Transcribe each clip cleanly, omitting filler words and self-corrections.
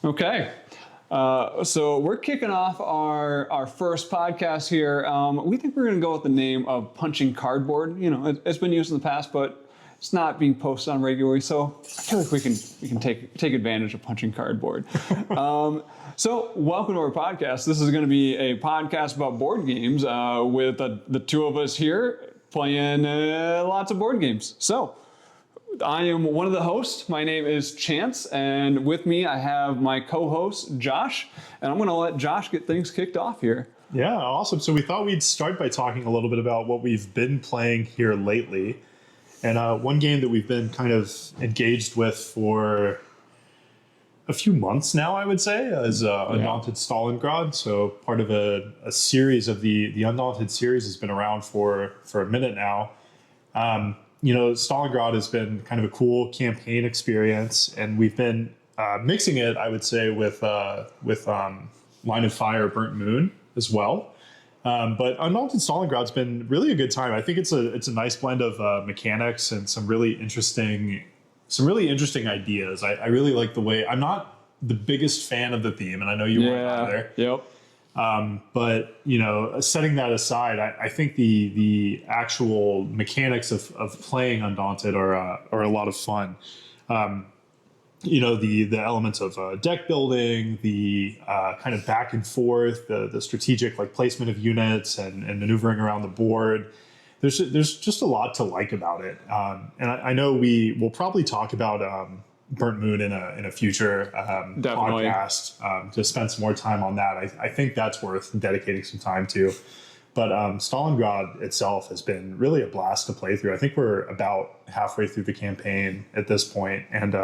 Okay. So we're kicking off our first podcast here. We think we're going to go with the name of Punching Cardboard. You know, it's been used in the past, but it's not being posted on regularly. So I feel like we can take advantage of Punching Cardboard. So welcome to our podcast. This is going to be a podcast about board games with the two of us here playing lots of board games. So I am one of the hosts. My name is Chance, and with me I have my co-host Josh, and I'm going to let Josh get things kicked off here. Yeah, awesome. So we thought we'd start by talking a little bit about what we've been playing here lately. And one game that we've been kind of engaged with for a few months now, I would say, is Undaunted Stalingrad. So part of a series of the Undaunted series has been around for a minute now. You know, Stalingrad has been kind of a cool campaign experience, and we've been mixing it, I would say, with Line of Fire, Burnt Moon as well. But Undaunted Stalingrad's been really a good time. I think it's a nice blend of mechanics and some really interesting ideas. I really like the way. I'm not the biggest fan of the theme, and I know you weren't either. Yep. But you know, setting that aside, I think the actual mechanics of playing Undaunted are a lot of fun. You know, the elements of deck building, the kind of back and forth, the strategic like placement of units and maneuvering around the board. There's just a lot to like about it. And I know we will probably talk about Burnt Moon in a future podcast to spend some more time on that. I think that's worth dedicating some time to. But Stalingrad itself has been really a blast to play through. I think we're about halfway through the campaign at this point, and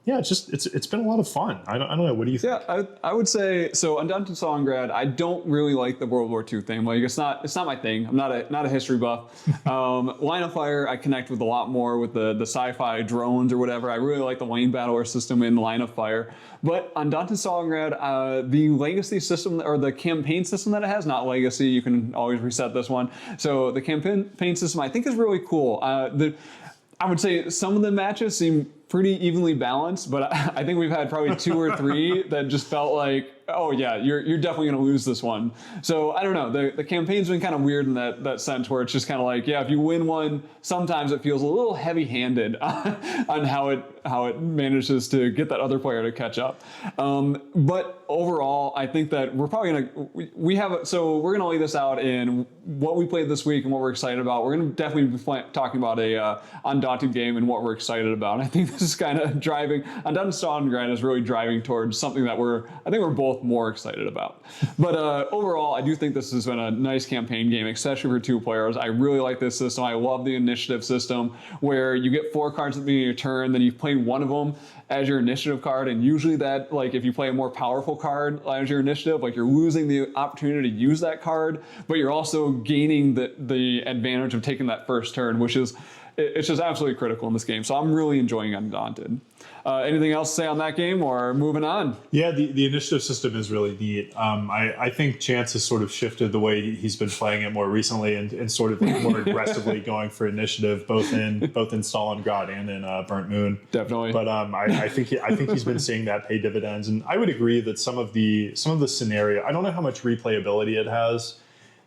yeah, it's been a lot of fun. I don't know. What do you think? Yeah, I would say so. Undaunted Stalingrad, I don't really like the World War II thing. Like it's not my thing. I'm not a history buff. Line of Fire, I connect with a lot more with the sci-fi drones or whatever. I really like the lane battler system in Line of Fire. But Undaunted Stalingrad, the legacy system or the campaign system that it has, not legacy. You can always reset this one. So the campaign system I think is really cool. I would say some of the matches seem pretty evenly balanced, but I think we've had probably 2 or 3 that just felt like, oh yeah, you're definitely going to lose this one. So I don't know. The campaign's been kind of weird in that sense where it's just kind of like, yeah, if you win one, sometimes it feels a little heavy-handed on how it manages to get that other player to catch up. But overall, I think that we're probably we're going to lay this out in what we played this week and what we're excited about. We're going to definitely be talking about a Undaunted game and what we're excited about. I think this is kind of driving. Undaunted Stalingrad is really driving towards something that I think we're both more excited about. But overall, I do think this has been a nice campaign game, especially for 2 players. I really like this system. I love the initiative system where you get 4 cards at the beginning of your turn, then you play one of them as your initiative card, and usually that, like if you play a more powerful card as your initiative, like you're losing the opportunity to use that card, but you're also gaining the advantage of taking that first turn, which is it's just absolutely critical in this game. So I'm really enjoying Undaunted. Anything else to say on that game or moving on? Yeah, the initiative system is really neat. I think Chance has sort of shifted the way he's been playing it more recently and sort of like more aggressively going for initiative, both in Stalingrad and in Burnt Moon. Definitely. But I think he's been seeing that pay dividends, and I would agree that some of the scenario, I don't know how much replayability it has.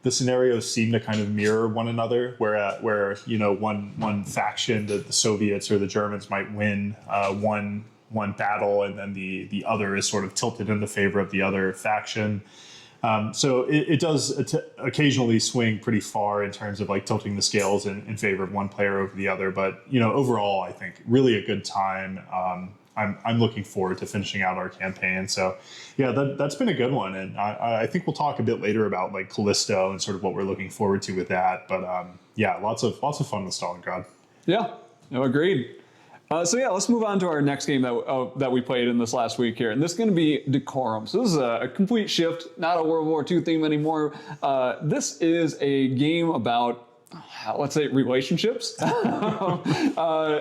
The scenarios seem to kind of mirror one another, where you know one faction, the Soviets or the Germans, might win one battle, and then the other is sort of tilted in the favor of the other faction. So it does occasionally swing pretty far in terms of like tilting the scales in favor of one player over the other. But you know, overall, I think really a good time. I'm looking forward to finishing out our campaign. So yeah, that's been a good one. And I think we'll talk a bit later about like Callisto and sort of what we're looking forward to with that. But yeah, lots of fun with Stalingrad. Yeah, no, agreed. So yeah, let's move on to our next game that we played in this last week here. And this is going to be Decorum. So this is a complete shift, not a World War II theme anymore. This is a game about, let's say, relationships.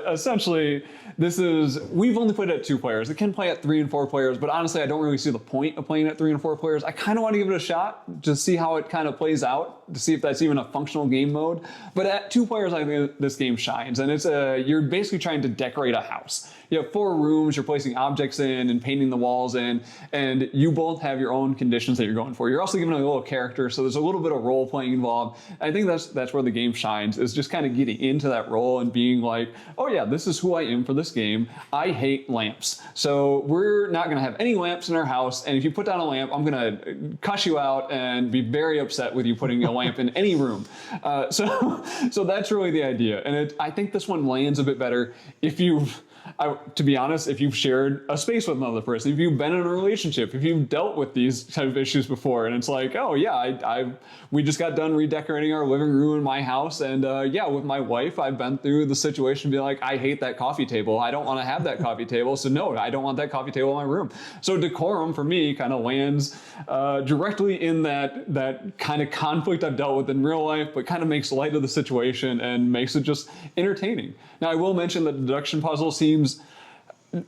Essentially, we've only played it at 2 players. It can play at 3 and 4 players, but honestly, I don't really see the point of playing at 3 and 4 players. I kind of want to give it a shot to see how it kind of plays out, to see if that's even a functional game mode. But at 2 players, I think this game shines, and you're basically trying to decorate a house. you have 4 rooms, you're placing objects in and painting the walls in, and you both have your own conditions that you're going for. You're also given a little character, so there's a little bit of role playing involved. I think that's where the game shines, is just kind of getting into that role and being like, oh yeah, this is who I am for this game. I hate lamps, so we're not going to have any lamps in our house, and if you put down a lamp, I'm going to cuss you out and be very upset with you putting a lamp in any room. So that's really the idea, and I think this one lands a bit better if you've, to be honest, if you've shared a space with another person, if you've been in a relationship, if you've dealt with these type of issues before, and it's like, oh yeah, we just got done redecorating our living room in my house, and yeah, with my wife, I've been through the situation, be like, I hate that coffee table. I don't want to have that coffee table, so no, I don't want that coffee table in my room. So Decorum for me kind of lands directly in that kind of conflict I've dealt with in real life, but kind of makes light of the situation and makes it just entertaining. Now, I will mention that the deduction puzzle seems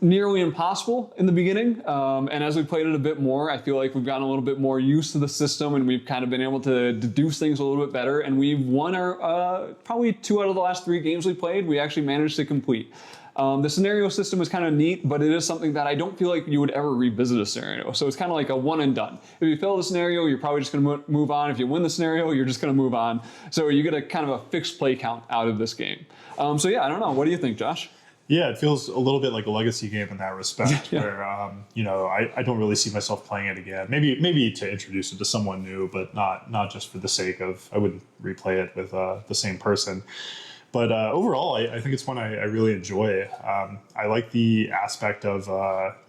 nearly impossible in the beginning, and as we played it a bit more, I feel like we've gotten a little bit more used to the system, and we've kind of been able to deduce things a little bit better, and we've won our probably 2 out of the last 3 games we played, we actually managed to complete. The scenario system is kind of neat, but it is something that I don't feel like you would ever revisit a scenario. So it's kind of like a one and done. If you fail the scenario, you're probably just going to move on. If you win the scenario, you're just going to move on. So you get a kind of a fixed play count out of this game. So yeah, I don't know. What do you think, Josh? Yeah, it feels a little bit like a legacy game in that respect, Yeah. where you know, I don't really see myself playing it again. Maybe to introduce it to someone new, but not just for the sake of, I wouldn't replay it with the same person. But overall, I think it's one I really enjoy. I like the aspect of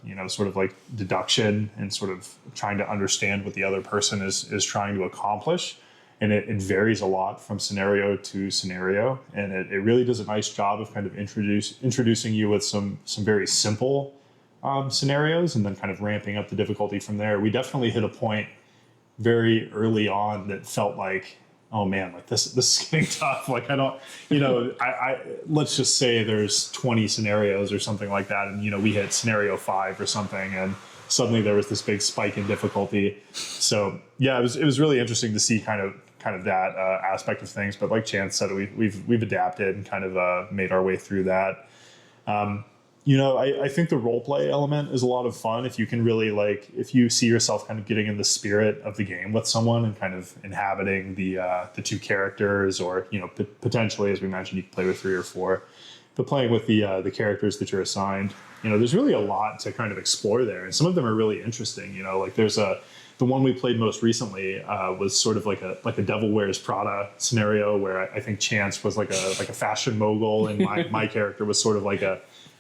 you know, sort of like deduction and sort of trying to understand what the other person is trying to accomplish. And it varies a lot from scenario to scenario, and it really does a nice job of kind of introducing you with some very simple scenarios, and then kind of ramping up the difficulty from there. We definitely hit a point very early on that felt like, oh man, like this is getting tough. Like I don't, you know, I let's just say there's 20 scenarios or something like that, and you know, we hit scenario 5 or something, and suddenly there was this big spike in difficulty. So yeah, it was really interesting to see kind of that aspect of things. But like Chance said, we've adapted and kind of made our way through that. You know, I think the role play element is a lot of fun if you can really, like, if you see yourself kind of getting in the spirit of the game with someone and kind of inhabiting the 2 characters, or you know, potentially, as we mentioned, you can play with 3 or 4. But playing with the characters that you're assigned, you know, there's really a lot to kind of explore there, and some of them are really interesting. You know, like there's the one we played most recently was sort of like a Devil Wears Prada scenario, where I think Chance was like a fashion mogul, and my character was sort of like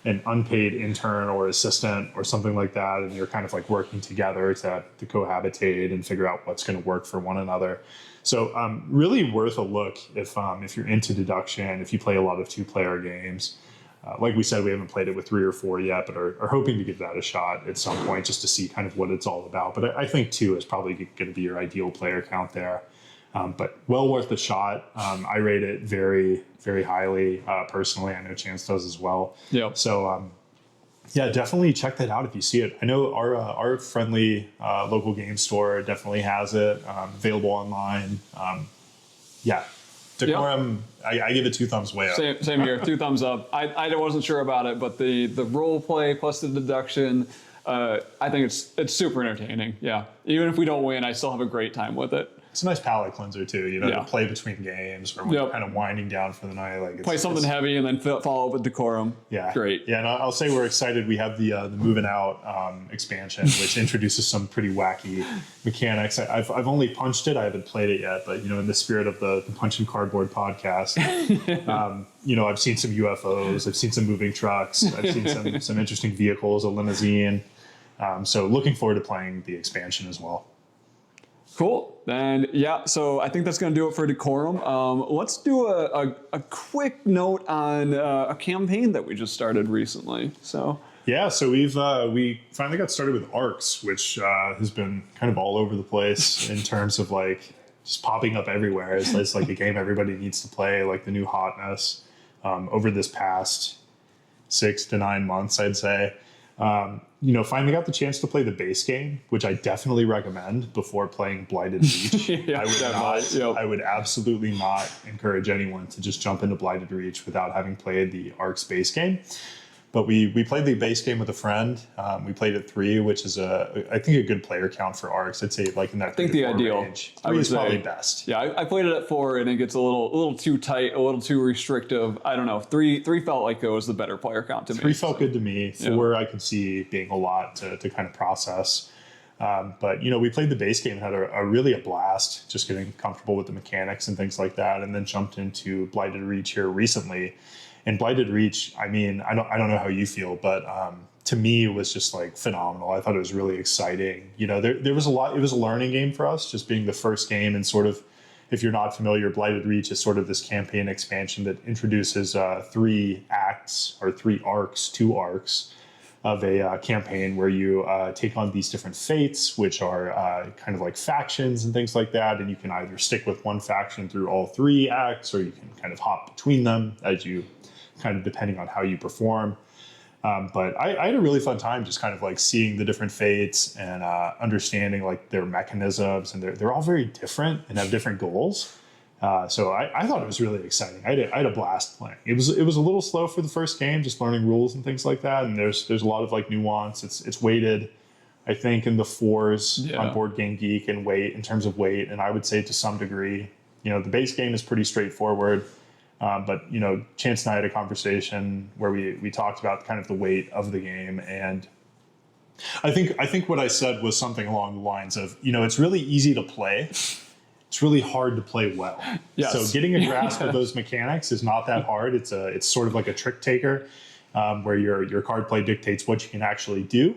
an unpaid intern or assistant or something like that, and you're kind of like working together to cohabitate and figure out what's going to work for one another. So really worth a look if you're into deduction, if you play a lot of 2-player games. Like we said, we haven't played it with 3 or 4 yet, but are hoping to give that a shot at some point just to see kind of what it's all about. But I think 2 is probably going to be your ideal player count there. But well worth a shot. I rate it very, very highly personally. I know Chance does as well. Yeah. So yeah, definitely check that out if you see it. I know our friendly local game store definitely has it available online. Yeah. Decorum, yep. I give it 2 thumbs way up. Same here, 2 thumbs up. I wasn't sure about it, but the role play plus the deduction, I think it's super entertaining. Yeah, even if we don't win, I still have a great time with it. It's a nice palate cleanser too, you know, yeah. To play between games or when you're kind of winding down for the night. Like play something heavy and then follow up with Decorum. Yeah, great. Yeah, and I'll say we're excited. We have the Moving Out expansion, which introduces some pretty wacky mechanics. I've only punched it. I haven't played it yet, but you know, in the spirit of the Punch and Cardboard podcast, you know, I've seen some UFOs. I've seen some moving trucks. I've seen some interesting vehicles, a limousine. So looking forward to playing the expansion as well. Cool. And yeah, so I think that's going to do it for Decorum. Let's do a quick note on a campaign that we just started recently. So yeah, so we finally got started with Arcs, which has been kind of all over the place in terms of like just popping up everywhere. It's like a game everybody needs to play, like the new hotness over this past 6 to 9 months, I'd say. You know, finally got the chance to play the base game, which I definitely recommend before playing Blighted Reach. Yeah, I would absolutely not encourage anyone to just jump into Blighted Reach without having played the Arcs base game. But we played the base game with a friend. We played at 3, which is I think a good player count for ARCs. I'd say like in that 3 to 4 ideal range. 3 is probably best. Yeah, I played it at 4 and it gets a little too tight, a little too restrictive. I don't know. 3 felt like it was the better player count to me. 3 felt good to me. 4 I could see being a lot to kind of process. But we played the base game and had a really a blast, just getting comfortable with the mechanics and things like that, and then jumped into Blighted Reach here recently. And Blighted Reach, I mean, I don't know how you feel, but to me it was just like phenomenal. I thought it was really exciting. There was a lot. It was a learning game for us, just being the first game, and sort of, if you're not familiar, Blighted Reach is sort of this campaign expansion that introduces 3 acts or 3 arcs, 2 arcs of a campaign where you take on these different fates, which are kind of like factions and things like that. And you can either stick with one faction through all 3 acts, or you can kind of hop between them as you kind of depending on how you perform. But I had a really fun time just kind of like seeing the different fates and understanding like their mechanisms, and they're all very different and have different goals. So I thought it was really exciting. I had a blast playing. It was a little slow for the first game, just learning rules and things like that. And there's a lot of like nuance. It's weighted, I think, in the 4s on Board Game Geek and weight in terms of weight. And I would say to some degree, the base game is pretty straightforward. But Chance and I had a conversation where we talked about kind of the weight of the game, and I think what I said was something along the lines of, it's really easy to play. It's really hard to play well. Yes. So getting a grasp of those mechanics is not that hard. It's sort of like a trick taker, where your card play dictates what you can actually do.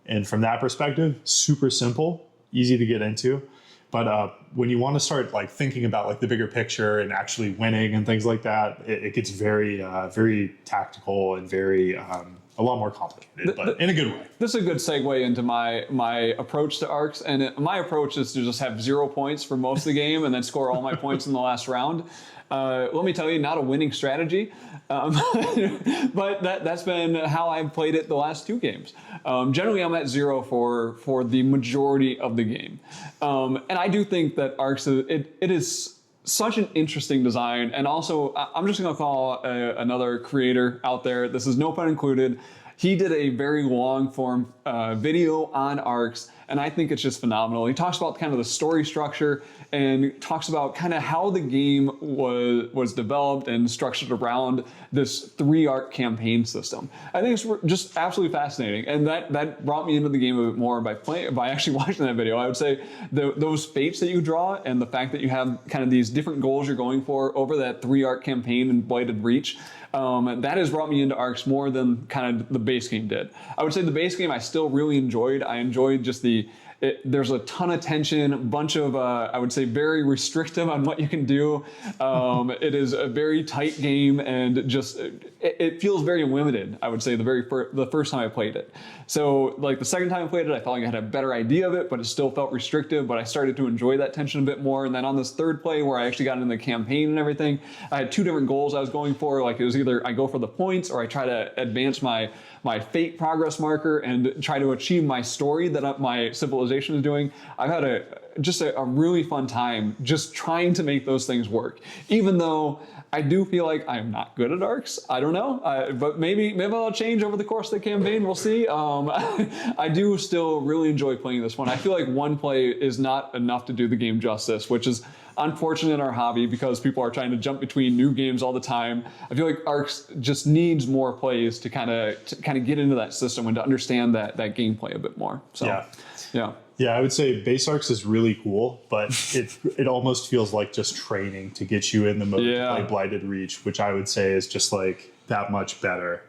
And from that perspective, super simple, easy to get into. But when you want to start like thinking about like the bigger picture and actually winning and things like that, it gets very, very tactical and very a lot more complicated, but in a good way. This is a good segue into my approach to arcs, and my approach is to just have 0 points for most of the game and then score all my points in the last round. Let me tell you, not a winning strategy, but that's been how I've played it the last 2 games. Generally, I'm at 0 for the majority of the game, and I do think that arcs it is such an interesting design. And also, I'm just going to call another creator out there. This is no pun included. He did a very long form video on arcs, and I think it's just phenomenal. He talks about kind of the story structure and talks about kind of how the game was developed and structured around this 3-arc campaign system. I think it's just absolutely fascinating, and that brought me into the game a bit more by actually watching that video. I would say those fates that you draw and the fact that you have kind of these different goals you're going for over that 3-arc campaign in Blighted Reach, that has brought me into arcs more than kind of the base game did. I would say the base game I still really enjoyed. I enjoyed just there's a ton of tension, a bunch of, I would say, very restrictive on what you can do. It is a very tight game, and just it feels very limited, I would say, the first time I played it. So like the second time I played it, I felt like I had a better idea of it, but it still felt restrictive, but I started to enjoy that tension a bit more. And then on this third play where I actually got into the campaign and everything, I had 2 different goals I was going for. Like it was either I go for the points or I try to advance my fate progress marker and try to achieve my story that my civilization is doing. I've had just a really fun time just trying to make those things work, even though I do feel like I'm not good at arcs. I don't know, but maybe I'll change over the course of the campaign. We'll see. I do still really enjoy playing this one. I feel like one play is not enough to do the game justice, which is unfortunate in our hobby because people are trying to jump between new games all the time. I feel like arcs just needs more plays to kind of get into that system and to understand that gameplay a bit more. So, yeah. Yeah, I would say base arcs is really cool, but it almost feels like just training to get you in the mode to play Blighted Reach, which I would say is just like that much better.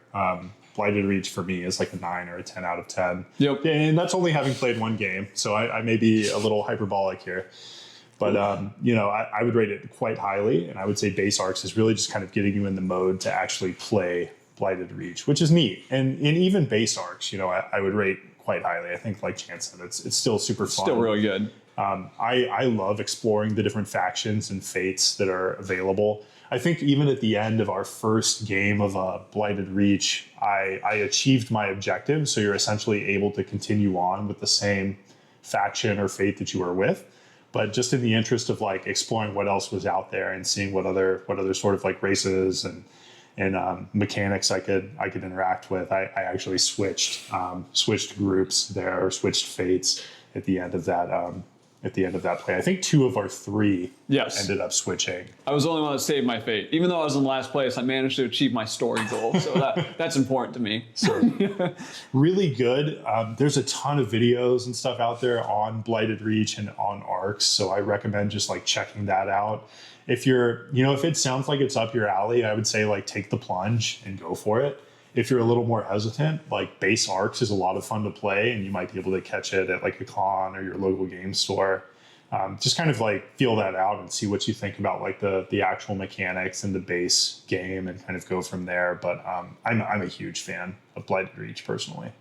Blighted Reach for me is like a 9 or a 10 out of 10. Yep. And that's only having played one game, so I may be a little hyperbolic here. But, I would rate it quite highly, and I would say base arcs is really just kind of getting you in the mode to actually play Blighted Reach, which is neat. And even base arcs, I would rate quite highly. I think, like Chance said, it's still super fun. Still really good. I love exploring the different factions and fates that are available. I think even at the end of our first game of Blighted Reach, I achieved my objective. So you're essentially able to continue on with the same faction or fate that you were with. But just in the interest of like exploring what else was out there and seeing what other sort of like races and mechanics I could interact with. I actually switched groups there, or switched fates at the end of that play. I think 2 of our 3 ended up switching. I was the only one that saved my fate. Even though I was in last place, I managed to achieve my story goal. So that's important to me. So really good. There's a ton of videos and stuff out there on Blighted Reach and on Arcs. So I recommend just like checking that out. If if it sounds like it's up your alley, I would say like take the plunge and go for it. If you're a little more hesitant, like base Arcs is a lot of fun to play, and you might be able to catch it at like a con or your local game store. Just kind of like feel that out and see what you think about like the actual mechanics and the base game, and kind of go from there. But I'm a huge fan of Blighted Reach personally.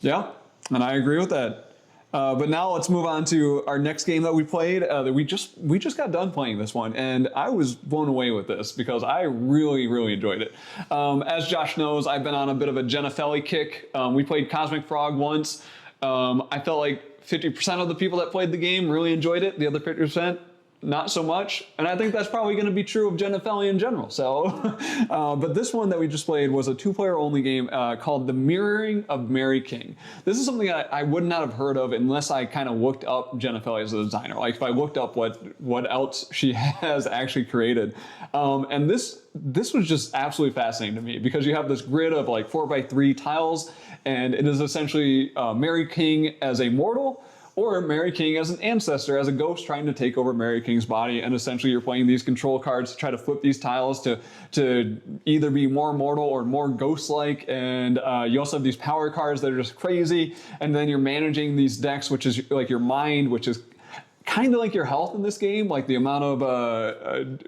Yeah, and I agree with that. But now let's move on to our next game that we played. That we just got done playing this one, and I was blown away with this because I really, really enjoyed it. As Josh knows, I've been on a bit of a Genofelli kick. We played Cosmic Frog once. I felt like 50% of the people that played the game really enjoyed it. The other 50%, not so much. And I think that's probably going to be true of Genofelli in general. So, but this one that we just played was a 2-player only game called The Mirroring of Mary King. This is something I would not have heard of unless I kind of looked up Genofelli as a designer. Like if I looked up what else she has actually created. And this was just absolutely fascinating to me because you have this grid of like 4x3 tiles, and it is essentially Mary King as a mortal, or Mary King as an ancestor, as a ghost trying to take over Mary King's body. And essentially you're playing these control cards to try to flip these tiles to either be more mortal or more ghost-like. And you also have these power cards that are just crazy. And then you're managing these decks, which is like your mind, which is kind of like your health in this game, like the amount of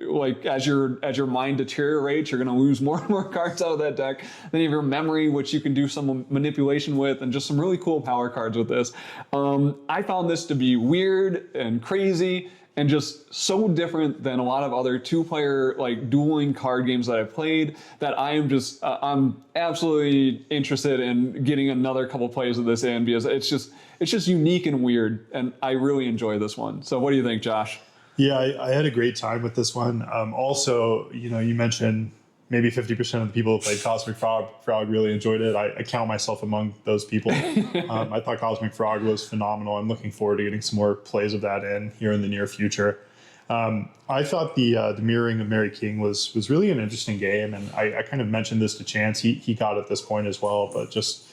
like as your mind deteriorates, you're going to lose more and more cards out of that deck. Then you have your memory, which you can do some manipulation with, and just some really cool power cards with this. I found this to be weird and crazy and just so different than a lot of other 2-player like dueling card games that I've played, that I am just I'm absolutely interested in getting another couple plays of this in, because it's just unique and weird, and I really enjoy this one. So what do you think, Josh? Yeah, I had a great time with this one. Also, you mentioned maybe 50% of the people who played Cosmic Frog really enjoyed it. I count myself among those people. I thought Cosmic Frog was phenomenal. I'm looking forward to getting some more plays of that in here in the near future. I thought the Mirroring of Mary King was really an interesting game, and I kind of mentioned this to Chance. He got at this point as well, but just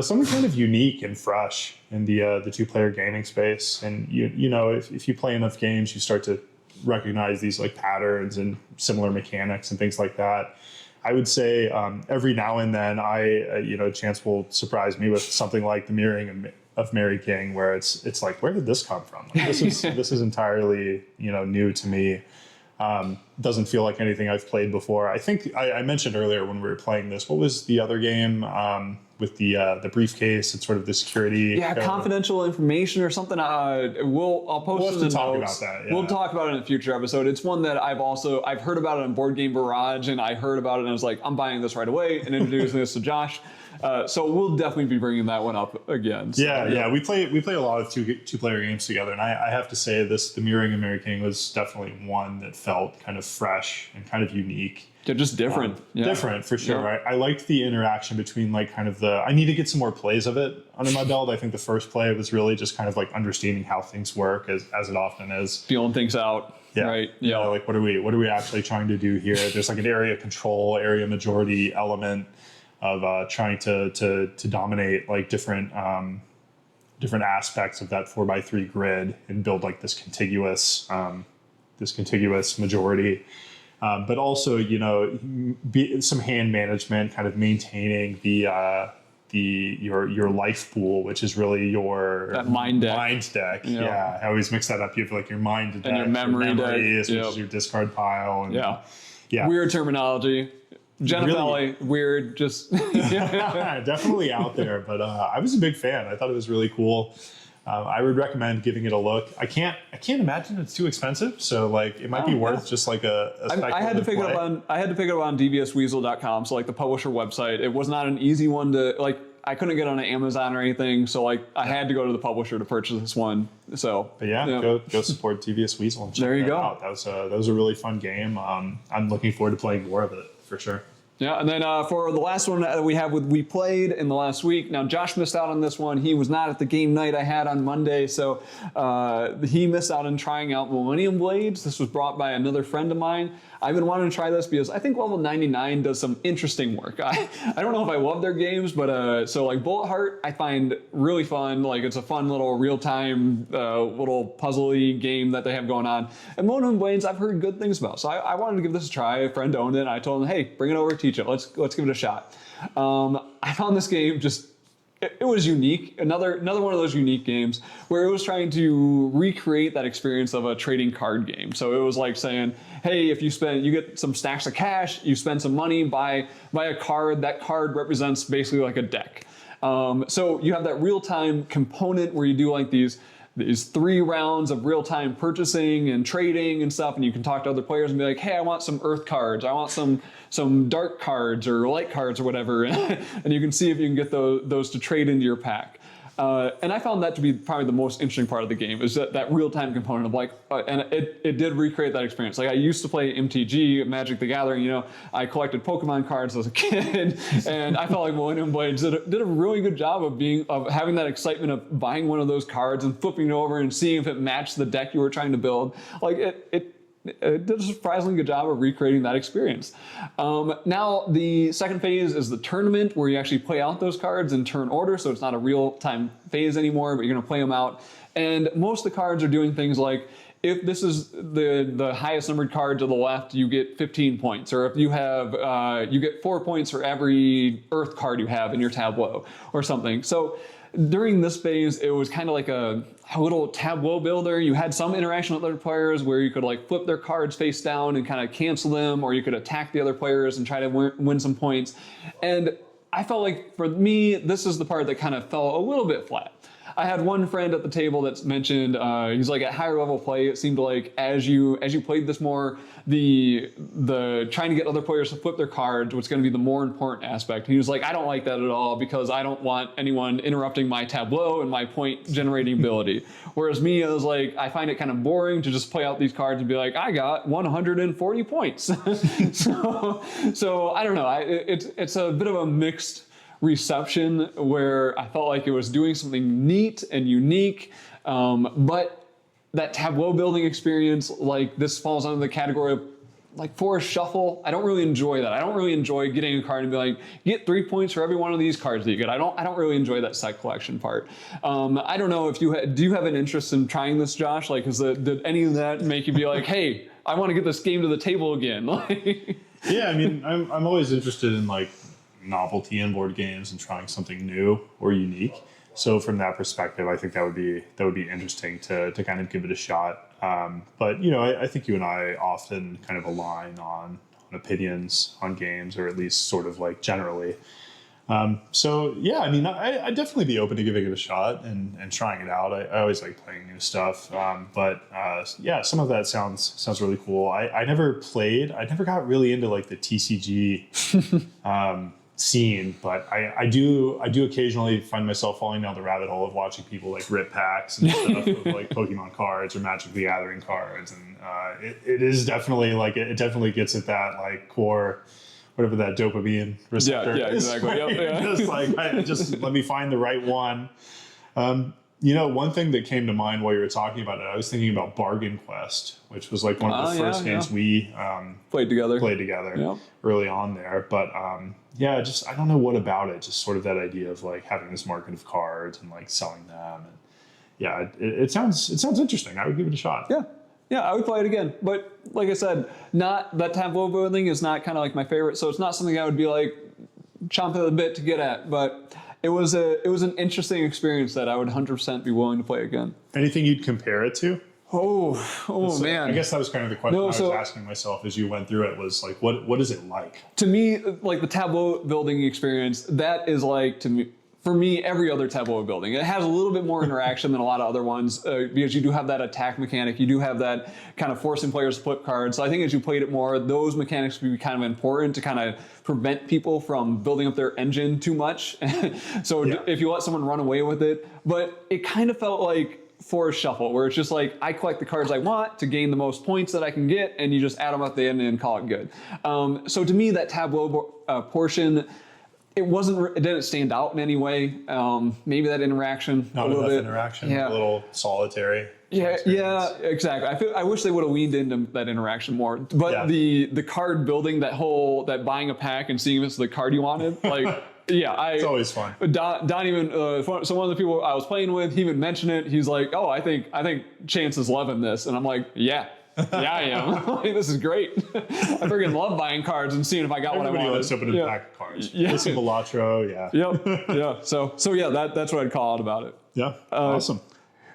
something kind of unique and fresh in the 2-player gaming space. And if you play enough games, you start to recognize these like patterns and similar mechanics and things like that. I would say every now and then Chance will surprise me with something like the Mirroring of Mary King, where it's like, where did this come from? Like, this is entirely new to me. Doesn't feel like anything I've played before. I think I mentioned earlier when we were playing this, what was the other game with the briefcase and sort of the security? Yeah, confidential information or something. I'll post we'll it in the talk notes. about that. Yeah. We'll talk about it in a future episode. It's one that I've heard about it on Board Game Barrage, and I heard about it and I was like, I'm buying this right away, and introducing this to Josh. So we'll definitely be bringing that one up again. So, yeah. We play a lot of two-player games together, and I have to say the Mirroring of Mary King was definitely one that felt kind of fresh and kind of unique. They're just different. Different for sure. Yeah. I liked the interaction between like kind of I need to get some more plays of it under my belt. I think the first play was really just kind of like understanding how things work as it often is. Feeling things out. Yeah. Right. Yeah. Like what are we actually trying to do here? There's like an area control, area majority element of trying to dominate like different aspects of that 4x3 grid and build like this contiguous majority. But also, some hand management, kind of maintaining your life pool, which is really your mind deck. Mind deck. Yeah, I always mix that up. You have like your mind deck, and your memory deck, which is your discard pile. And, yeah. Weird terminology. Genofelli, really? Weird, just definitely out there. But I was a big fan. I thought it was really cool. I would recommend giving it a look. I can't imagine it's too expensive, so like it might be worth just like a I had to pick it up on deviousweasel.com, so like the publisher website. It was not an easy one to like. I couldn't get on Amazon or anything, so like I had to go to the publisher to purchase this one. So, but go support Devious Weasel. And check there you go. Out. That was a really fun game. I'm looking forward to playing more of it for sure. Yeah, and then for the last one that we played in the last week. Now Josh missed out on this one. He was not at the game night I had on Monday, so he missed out on trying out Millennium Blades. This was brought by another friend of mine. I've been wanting to try this because I think Level 99 does some interesting work. I don't know if I love their games, but so like Bullet Heart I find really fun. Like it's a fun little real-time little puzzle-y game that they have going on. And Millennium Blades I've heard good things about, so I wanted to give this a try. A friend owned it, and I told him, hey, bring it over, teach it. Let's give it a shot. I found this game just it was unique. Another one of those unique games where it was trying to recreate that experience of a trading card game. So it was like saying, hey, if you get some stacks of cash, you spend some money, buy a card. That card represents basically like a deck. So you have that real-time component where you do like these 3 rounds of real-time purchasing and trading and stuff, and you can talk to other players and be like, hey, I want some earth cards, I want some dark cards or light cards or whatever, and you can see if you can get those to trade into your pack. And I found that to be probably the most interesting part of the game, is that real-time component of like, and it did recreate that experience. Like I used to play MTG, Magic the Gathering, I collected Pokemon cards as a kid, and I felt like Millennium Blades did a really good job of having that excitement of buying one of those cards and flipping it over and seeing if it matched the deck you were trying to build. Like it did a surprisingly good job of recreating that experience. Now, the second phase is the tournament, where you actually play out those cards in turn order, so it's not a real-time phase anymore, but you're going to play them out. And most of the cards are doing things like, if this is the highest numbered card to the left, you get 15 points. Or if you have, you get 4 points for every earth card you have in your tableau or something. So during this phase, it was kind of like a little tableau builder. You had some interaction with other players where you could like flip their cards face down and kind of cancel them, or you could attack the other players and try to win some points. And I felt like for me, this is the part that kind of fell a little bit flat. I had one friend at the table that's mentioned, he's like at higher level play, it seemed like as you played this more, the trying to get other players to flip their cards was going to be the more important aspect. He was like, I don't like that at all because I don't want anyone interrupting my tableau and my point generating ability. Whereas me, I was like, I find it kind of boring to just play out these cards and be like, I got 140 points. so I don't know. It's a bit of a mixed reception where I felt like it was doing something neat and unique, but that tableau building experience, like this falls under the category of like Forest Shuffle. I don't really enjoy that. I don't really enjoy getting a card and be like, get 3 points for every one of these cards that you get. I don't really enjoy that set collection part. I don't know if do you have an interest in trying this, Josh? Like, did any of that make you be like, hey, I want to get this game to the table again? Yeah, I mean, I'm always interested in like novelty in board games and trying something new or unique. So from that perspective, I think that would be interesting to kind of give it a shot. But I think you and I often kind of align on opinions on games, or at least sort of like generally. So yeah, I mean, I'd definitely be open to giving it a shot and trying it out. I always like playing new stuff. But yeah, some of that sounds really cool. I never got really into like the TCG scene, but I do occasionally find myself falling down the rabbit hole of watching people like rip packs and stuff of like Pokemon cards or Magic the Gathering cards, and it is definitely like it definitely gets at that like core, whatever that dopamine receptor is. Exactly. Right? Yep. just let me find the right one. One thing that came to mind while you were talking about it, I was thinking about Bargain Quest, which was like one of the first games we played together early on there. But I don't know what about it, just sort of that idea of like having this market of cards and like selling them. And yeah, it sounds interesting. I would give it a shot. Yeah, I would play it again. But like I said, not that tableau building is not kind of like my favorite, so it's not something I would be like chomping at the bit to get at. But it was an interesting experience that I would 100% be willing to play again. Anything you'd compare it to? Oh man! I guess that was kind of the question I was asking myself as you went through it. Was like, what is it like? To me, like the tableau building experience, that is like for me, every other tableau building. It has a little bit more interaction than a lot of other ones because you do have that attack mechanic. You do have that kind of forcing players to flip cards. So I think as you played it more, those mechanics would be kind of important to kind of prevent people from building up their engine too much. So if you let someone run away with it, but it kind of felt like forest shuffle where it's just like I collect the cards I want to gain the most points that I can get, and you just add them at the end and call it good. So to me, that tableau portion, it didn't stand out in any way. Maybe that interaction, Not a little enough bit, interaction, yeah. a little solitary. Yeah, experience. exactly. I wish they would have leaned into that interaction more. But the card building, that buying a pack and seeing if it's the card you wanted, like. Yeah, it's always fun. Don even so one of the people I was playing with, he even mentioned it. He's like, "Oh, I think Chance is loving this," and I'm like, "Yeah, I am. Like, this is great. I freaking love buying cards and seeing if I got what I wanted." Everybody likes opening a pack of cards. Listen to Balatro, yeah. Yep. Yeah. So yeah, that's what I'd call out about it. Yeah. Awesome.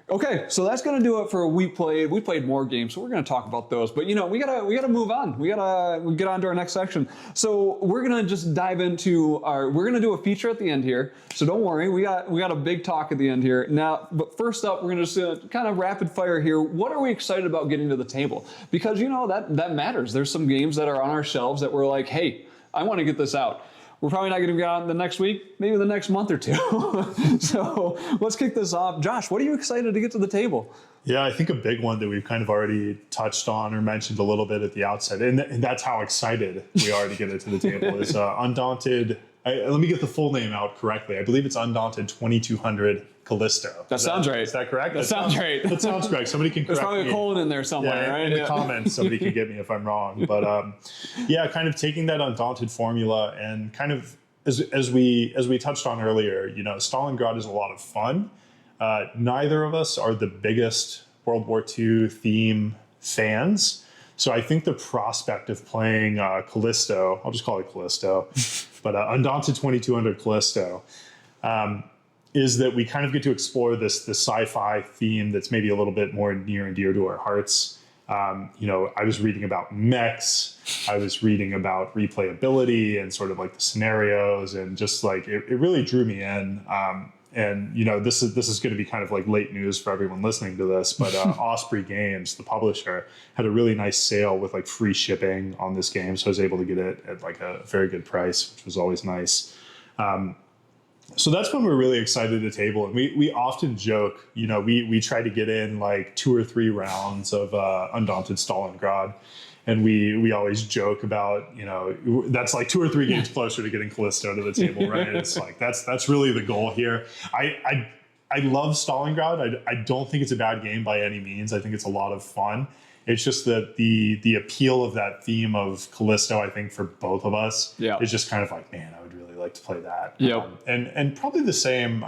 Okay, so that's gonna do it for We played more games, so we're gonna talk about those. But we gotta move on. We gotta get on to our next section. So we're gonna just dive into we're gonna do a feature at the end here. So don't worry, we got a big talk at the end here. Now, but first up, we're gonna just kind of rapid fire here. What are we excited about getting to the table? Because that matters. There's some games that are on our shelves that we're like, hey, I want to get this out. We're probably not going to get on the next week, maybe the next month or two. So let's kick this off. Josh, what are you excited to get to the table? Yeah, I think a big one that we've kind of already touched on or mentioned a little bit at the outset, and that's how excited we are to get it to the table, is Undaunted. Let me get the full name out correctly. I believe it's Undaunted 2200 Callisto. That sounds right. Is that correct? That sounds right. That sounds correct. Somebody can correct me. There's probably a colon in there somewhere, right? In the comments, somebody can get me if I'm wrong. But kind of taking that Undaunted formula and kind of as we touched on earlier, Stalingrad is a lot of fun. Neither of us are the biggest World War II theme fans. So I think the prospect of playing Callisto, I'll just call it Callisto, but Undaunted 2200 Callisto, is that we kind of get to explore this sci-fi theme that's maybe a little bit more near and dear to our hearts. I was reading about mechs, I was reading about replayability and sort of like the scenarios, and just like it really drew me in. This is going to be kind of like late news for everyone listening to this, but Osprey Games, the publisher, had a really nice sale with like free shipping on this game, so I was able to get it at like a very good price, which was always nice. So that's when we're really excited to table, and we often joke, we try to get in like 2 or 3 rounds of Undaunted Stalingrad, and we always joke about, that's like 2 or 3 games closer to getting Callisto to the table, right? It's like that's really the goal here. I love Stalingrad. I don't think it's a bad game by any means. I think it's a lot of fun. It's just that the appeal of that theme of Callisto, I think for both of us, is just kind of like, man, I would really like to play that. Yep. And probably the same,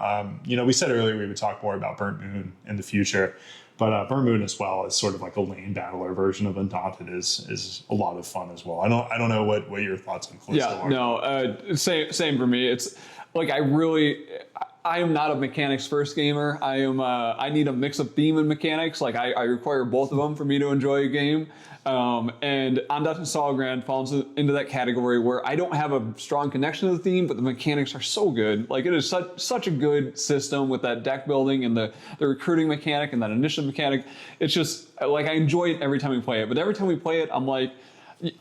we said earlier we would talk more about Burnt Moon in the future, but Burnt Moon as well is sort of like a lane battler version of Undaunted is a lot of fun as well. I don't know what your thoughts on Callisto are. No, same for me. It's like I am not a mechanics first gamer. I need a mix of theme and mechanics. Like I require both of them for me to enjoy a game. And Undaunted Stalingrad falls into that category where I don't have a strong connection to the theme, but the mechanics are so good. Like it is such a good system with that deck building and the recruiting mechanic and that initiative mechanic. It's just like I enjoy it every time we play it. But every time we play it, I'm like,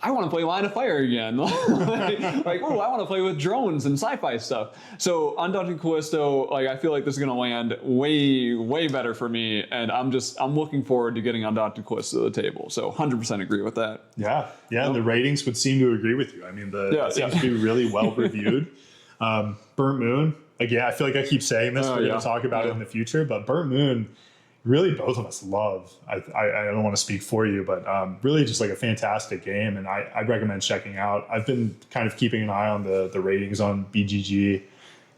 I want to play Line of Fire again. I want to play with drones and sci-fi stuff. So Undaunted Callisto, I feel like this is going to land way, way better for me. And I'm looking forward to getting Undaunted Callisto to the table. So 100% agree with that. Yeah. And the ratings would seem to agree with you. I mean, it seems to be really well reviewed. Burnt Moon, again, I feel like I keep saying this. We're going to talk about it in the future, but Burnt Moon, really both of us love. I don't want to speak for you, but really just like a fantastic game, and I'd recommend checking out. I've been kind of keeping an eye on the ratings on BGG,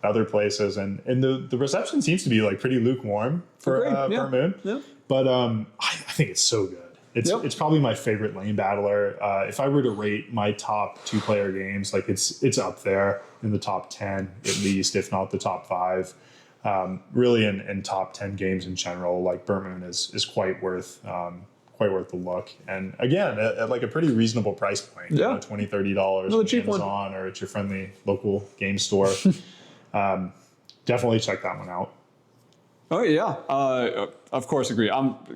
other places, and the reception seems to be like pretty lukewarm for Burnt Moon. Yeah. But I think it's so good. It's probably my favorite lane battler. If I were to rate my top 2-player games, like it's up there in the top 10 at least, if not the top 5. Really in top 10 games in general, like Burnt Moon is quite worth the look. And again, at like a pretty reasonable price point, $20, $30 on Amazon or at your friendly local game store. Definitely check that one out. Oh yeah, of course agree.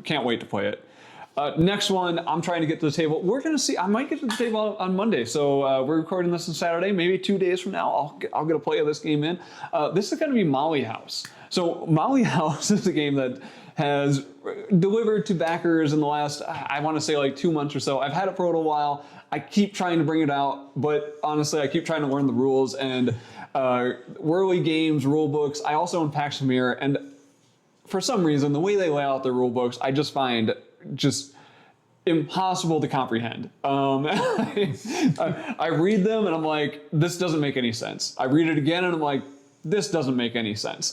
Can't wait to play it. Next one, I'm trying to get to the table. We're going to see. I might get to the table on Monday. So we're recording this on Saturday. Maybe 2 days from now, I'll get a play of this game in. This is going to be Molly House. So Molly House is a game that has delivered to backers in the last, I want to say like 2 months or so. I've had it for a little while. I keep trying to bring it out, but honestly, I keep trying to learn the rules and Whirly Games rule books. I own Pax Pamir, and for some reason, the way they lay out their rule books, I just find just impossible to comprehend. I read them and I'm like, this doesn't make any sense. I read it again and I'm like, this doesn't make any sense.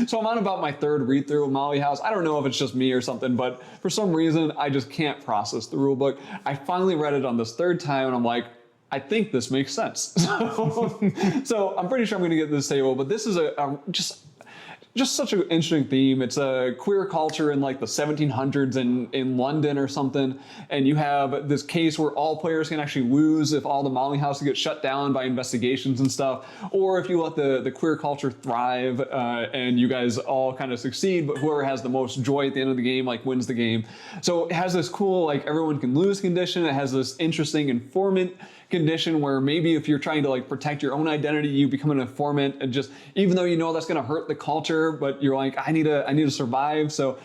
So I'm on about my third read through of Molly House. I don't know if it's just me or something, but for some reason, I just can't process the rule book. I finally read it on this third time and I'm like, I think this makes sense. So I'm pretty sure I'm going to get to this table, but this is just such an interesting theme. It's a queer culture in like the 1700s in London or something. And you have this case where all players can actually lose if all the Molly houses get shut down by investigations and stuff. Or if you let the queer culture thrive and you guys all kind of succeed, but whoever has the most joy at the end of the game like wins the game. So it has this cool like everyone can lose condition. It has this interesting informant condition where maybe if you're trying to like protect your own identity, you become an informant, and just even though you know that's going to hurt the culture, but you're like, I need to survive. So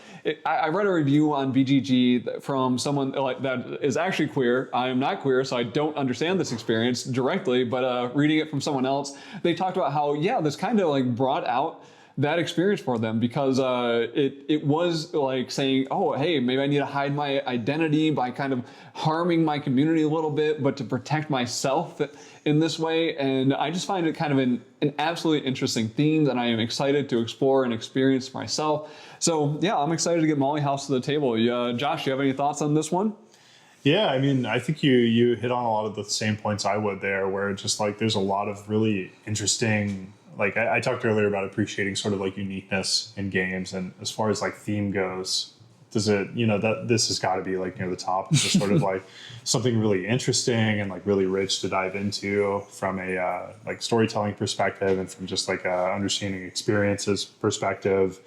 I read a review on BGG from someone like that is actually queer. I am not queer, so I don't understand this experience directly, but reading it from someone else, they talked about how, yeah, this kind of like brought out that experience for them because it was like saying, oh, hey, maybe I need to hide my identity by kind of harming my community a little bit, but to protect myself in this way. And I just find it kind of an absolutely interesting theme that I am excited to explore and experience for myself. So yeah, I'm excited to get Molly House to the table. Josh, do you have any thoughts on this one? Yeah, I mean, I think you hit on a lot of the same points I would there, where just like there's a lot of really interesting. Like I talked earlier about appreciating sort of like uniqueness in games, and as far as like theme goes, does it, that this has got to be like near the top. It's just sort of like something really interesting and like really rich to dive into from a like storytelling perspective and from just like understanding experiences perspective.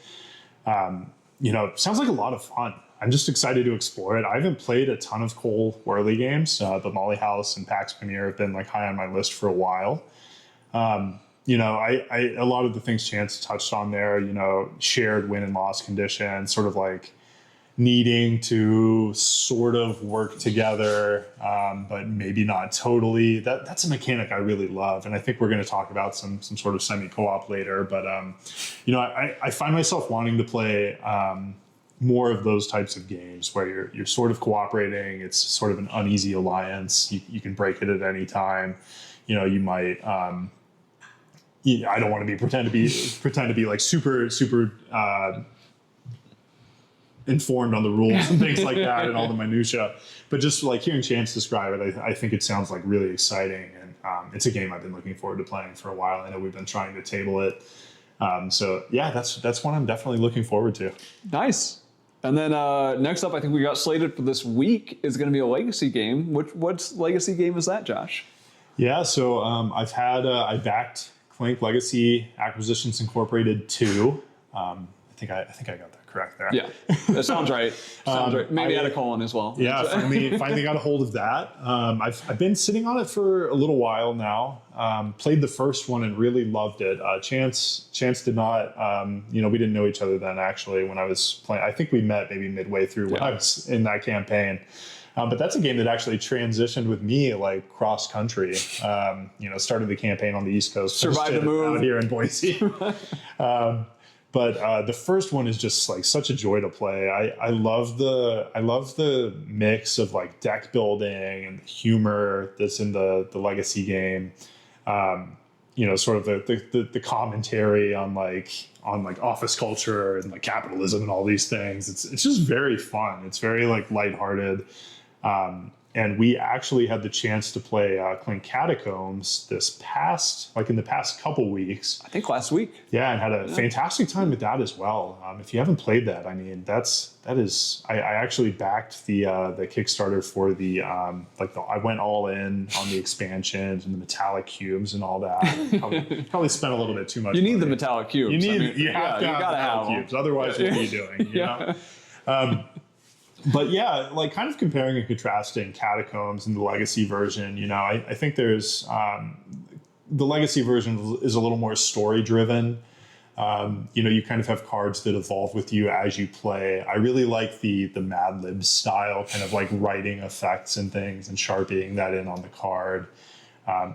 Sounds like a lot of fun. I'm just excited to explore it. I haven't played a ton of Cole Whirly games, but Molly House and Pax Pamir have been like high on my list for a while. A lot of the things Chance touched on there, shared win and loss conditions, sort of like needing to sort of work together, but maybe not totally. That's a mechanic I really love. And I think we're going to talk about some sort of semi-co-op later. But, I find myself wanting to play more of those types of games where you're sort of cooperating. It's sort of an uneasy alliance. You can break it at any time. You might... I don't want to pretend to be like super informed on the rules and things like that and all the minutia, but just like hearing Chance describe it, I think it sounds like really exciting, and it's a game I've been looking forward to playing for a while. I know we've been trying to table it, so yeah, that's one I'm definitely looking forward to. Nice. And then next up, I think we got slated for this week is going to be a legacy game. What legacy game is that, Josh? Yeah, so I backed Clank Legacy Acquisitions Incorporated 2. I think I got that correct there. Yeah, that sounds right. Right. Maybe add a colon as well. Yeah, finally got a hold of that. I've been sitting on it for a little while now. Played the first one and really loved it. Chance did not. We didn't know each other then, actually, when I was playing. I think we met maybe midway through when I was in that campaign. But that's a game that actually transitioned with me like cross country. Started the campaign on the East Coast, survived the move out here in Boise. But the first one is just like such a joy to play. I love the mix of like deck building and the humor that's in the legacy game. Sort of the commentary on office culture and like capitalism and all these things. It's just very fun. It's very like lighthearted. And we actually had the chance to play Clank Catacombs in the past couple weeks. I think last week. Yeah, and had a fantastic time with that as well. If you haven't played that, I mean, I actually backed the Kickstarter for I went all in on the expansions and the metallic cubes and all that. Probably spent a little bit too much. You need the metallic cubes. You have to have metallic cubes. Otherwise, what are you doing? You know? But yeah, like kind of comparing and contrasting Catacombs and the Legacy version, I think there's the Legacy version is a little more story driven. You kind of have cards that evolve with you as you play. I really like the Mad Lib style, kind of like writing effects and things and sharpieing that in on the card.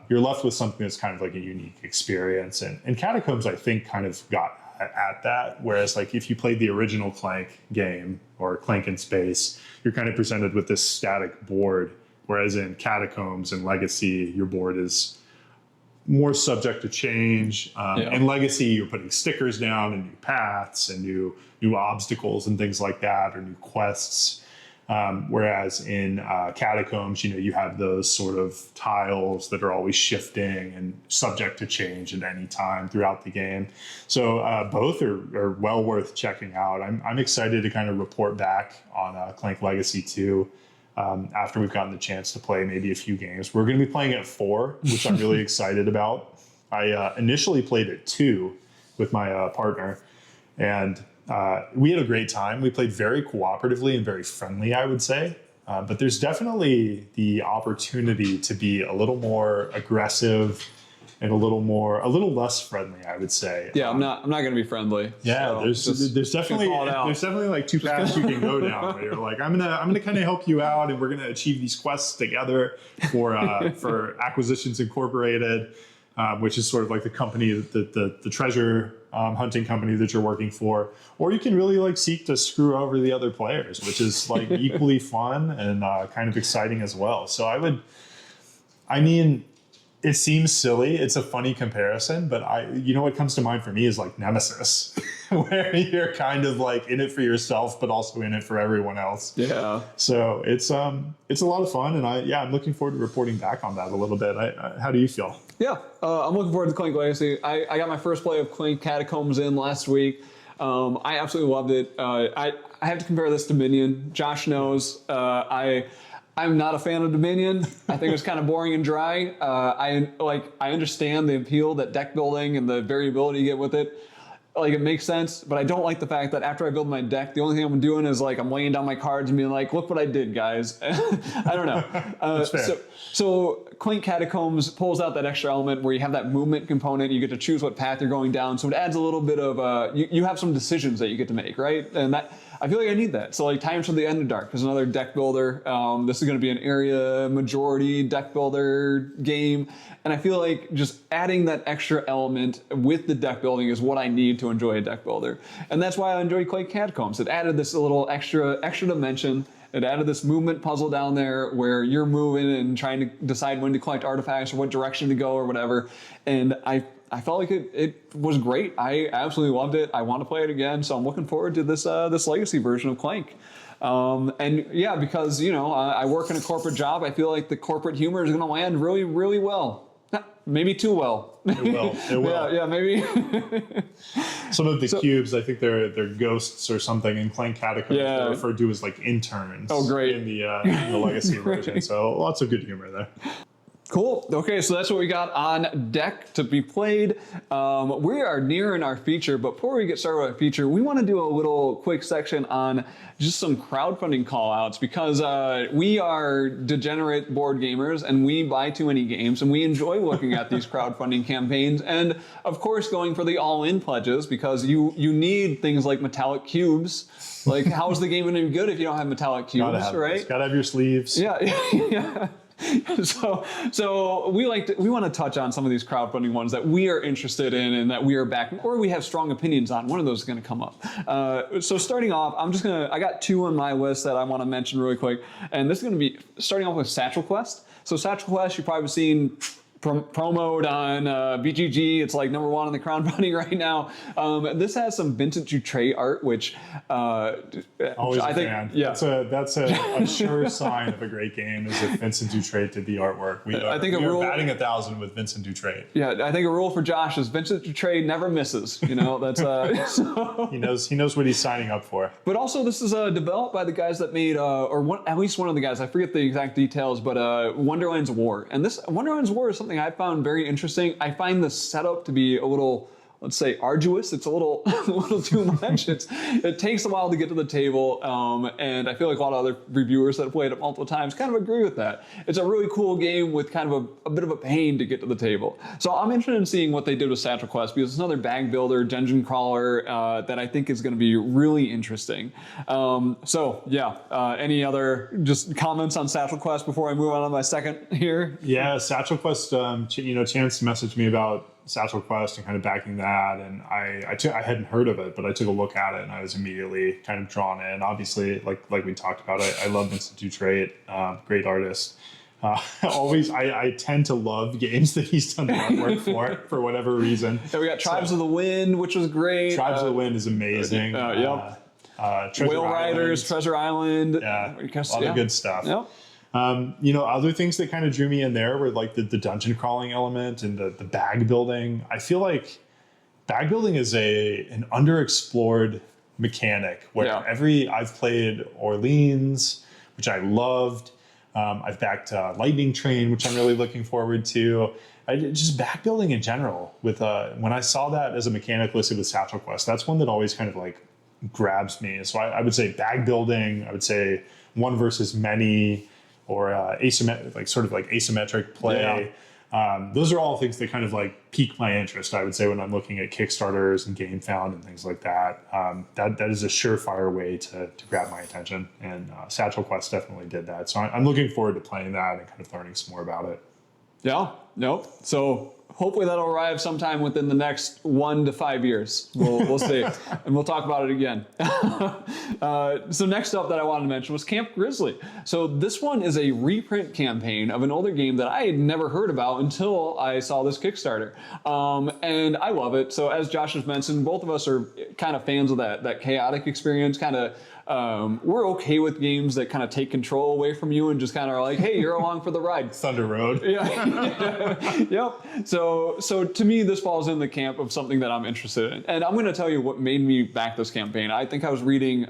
You're left with something that's kind of like a unique experience. And Catacombs, I think, kind of got at that. Whereas like if you played the original Clank game or Clank in Space, you're kind of presented with this static board. Whereas in Catacombs and Legacy, your board is more subject to change. In Legacy, you're putting stickers down and new paths and new obstacles and things like that, or new quests. Whereas in Catacombs, you have those sort of tiles that are always shifting and subject to change at any time throughout the game. So both are well worth checking out. I'm excited to kind of report back on Clank Legacy 2 after we've gotten the chance to play maybe a few games. We're going to be playing at 4, which I'm really excited about. I initially played at 2 with my partner, and we had a great time. We played very cooperatively and very friendly, I would say. But there's definitely the opportunity to be a little more aggressive and a little less friendly, I would say. Yeah, I'm not going to be friendly. Yeah, so there's definitely like two paths you can go down. Where you're like, I'm gonna kind of help you out, and we're gonna achieve these quests together for Acquisitions Incorporated, which is sort of like the company, the treasure hunting company that you're working for. Or you can really like seek to screw over the other players, which is like equally fun and kind of exciting as well. So it seems silly. It's a funny comparison, but what comes to mind for me is like Nemesis, where you're kind of like in it for yourself, but also in it for everyone else. Yeah. So it's a lot of fun, and I'm looking forward to reporting back on that a little bit. How do you feel? Yeah, I'm looking forward to Clank Legacy. I got my first play of Clank Catacombs in last week. I absolutely loved it. I have to compare this to Dominion. Josh knows. I'm not a fan of Dominion. I think it was kind of boring and dry. I understand the appeal that deck building and the variability you get with it. Like, it makes sense, but I don't like the fact that after I build my deck, the only thing I'm doing is like I'm laying down my cards and being like, look what I did, guys. I don't know. That's fair. So Clank Catacombs pulls out that extra element where you have that movement component. You get to choose what path you're going down. So it adds a little bit of, you have some decisions that you get to make, right? And that, I feel like I need that. So like Times from the Underdark is another deck builder. This is going to be an area majority deck builder game. And I feel like just adding that extra element with the deck building is what I need to enjoy a deck builder. And that's why I enjoy Clank Catacombs. It added this little extra dimension. It added this movement puzzle down there where you're moving and trying to decide when to collect artifacts or what direction to go or whatever. And I felt like it was great. I absolutely loved it. I want to play it again. So I'm looking forward to this legacy version of Clank. And yeah, because, I work in a corporate job, I feel like the corporate humor is going to land really, really well. Maybe too well. It will. Yeah, maybe. Some of the cubes, I think they're ghosts or something in Clank Catacombs. Yeah. They're referred to as like interns. Oh, great. In the legacy version. So lots of good humor there. Cool. Okay, so that's what we got on deck to be played. We are nearing our feature, but before we get started with our feature, we want to do a little quick section on just some crowdfunding call-outs because we are degenerate board gamers and we buy too many games and we enjoy looking at these crowdfunding campaigns and, of course, going for the all-in pledges because you need things like metallic cubes. Like, how is the game going to be good if you don't have metallic cubes, right? Gotta have your sleeves. Yeah, yeah. So we want to touch on some of these crowdfunding ones that we are interested in and that we are backing, or we have strong opinions on. One of those is going to come up. So starting off, I got 2 on my list that I want to mention really quick, and this is going to be starting off with Satchel Quest. So Satchel Quest, you've probably seen promoed on BGG. It's like number 1 on the crowdfunding right now. This has some vintage Dutray art, which always I think, fan. Yeah, that's a sure sign of a great game is if Vincent Dutray did the artwork. We are batting 1,000 with Vincent Dutray. Yeah, I think a rule for Josh is Vincent Dutray never misses. That's so. He knows what he's signing up for. But also, this is developed by the guys that made, at least one of the guys. I forget the exact details, but Wonderland's War. And this Wonderland's War is something I found very interesting. I find the setup to be a little let's say, arduous. It's a little a little too much. It takes a while to get to the table, and I feel like a lot of other reviewers that have played it multiple times kind of agree with that. It's a really cool game with kind of a bit of a pain to get to the table. So I'm interested in seeing what they did with Satchel Quest, because it's another bag builder, dungeon crawler that I think is going to be really interesting. Any other just comments on Satchel Quest before I move on to my second here? Yeah, Satchel Quest, Chance messaged me about Satchel Quest and kind of backing that, and I hadn't heard of it, but I took a look at it and I was immediately kind of drawn in. Obviously, like we talked about, I love Vincent Dutrait, great artist. I tend to love games that he's done the artwork for whatever reason. Yeah, we got Tribes of the Wind, which was great. Tribes of the Wind is amazing. Yep. Whale Riders, Treasure Island. Yeah, a lot of good stuff. Yep. Other things that kind of drew me in there were like the dungeon crawling element and the bag building. I feel like bag building is an underexplored mechanic where I've played Orleans, which I loved. I've backed Lightning Train, which I'm really looking forward to. Just bag building in general. With when I saw that as a mechanic listed with Satchel Quest, that's one that always kind of like grabs me. So I would say bag building. I would say one versus many, or asymmetric play. Yeah. Those are all things that kind of like pique my interest, I would say, when I'm looking at Kickstarters and GameFound and things like that. That is a surefire way to grab my attention, and Satchel Quest definitely did that. So I'm looking forward to playing that and kind of learning some more about it. Yeah, nope. So hopefully that'll arrive sometime within the next 1 to 5 years. We'll see, and we'll talk about it again. So next up that I wanted to mention was Camp Grizzly. So this one is a reprint campaign of an older game that I had never heard about until I saw this Kickstarter, and I love it. So as Josh has mentioned, both of us are kind of fans of that chaotic experience. Kind of, we're okay with games that kind of take control away from you and just kind of are like, hey, you're along for the ride. Thunder Road. Yeah. Yep. So to me, this falls in the camp of something that I'm interested in. And I'm going to tell you what made me back this campaign. I think I was reading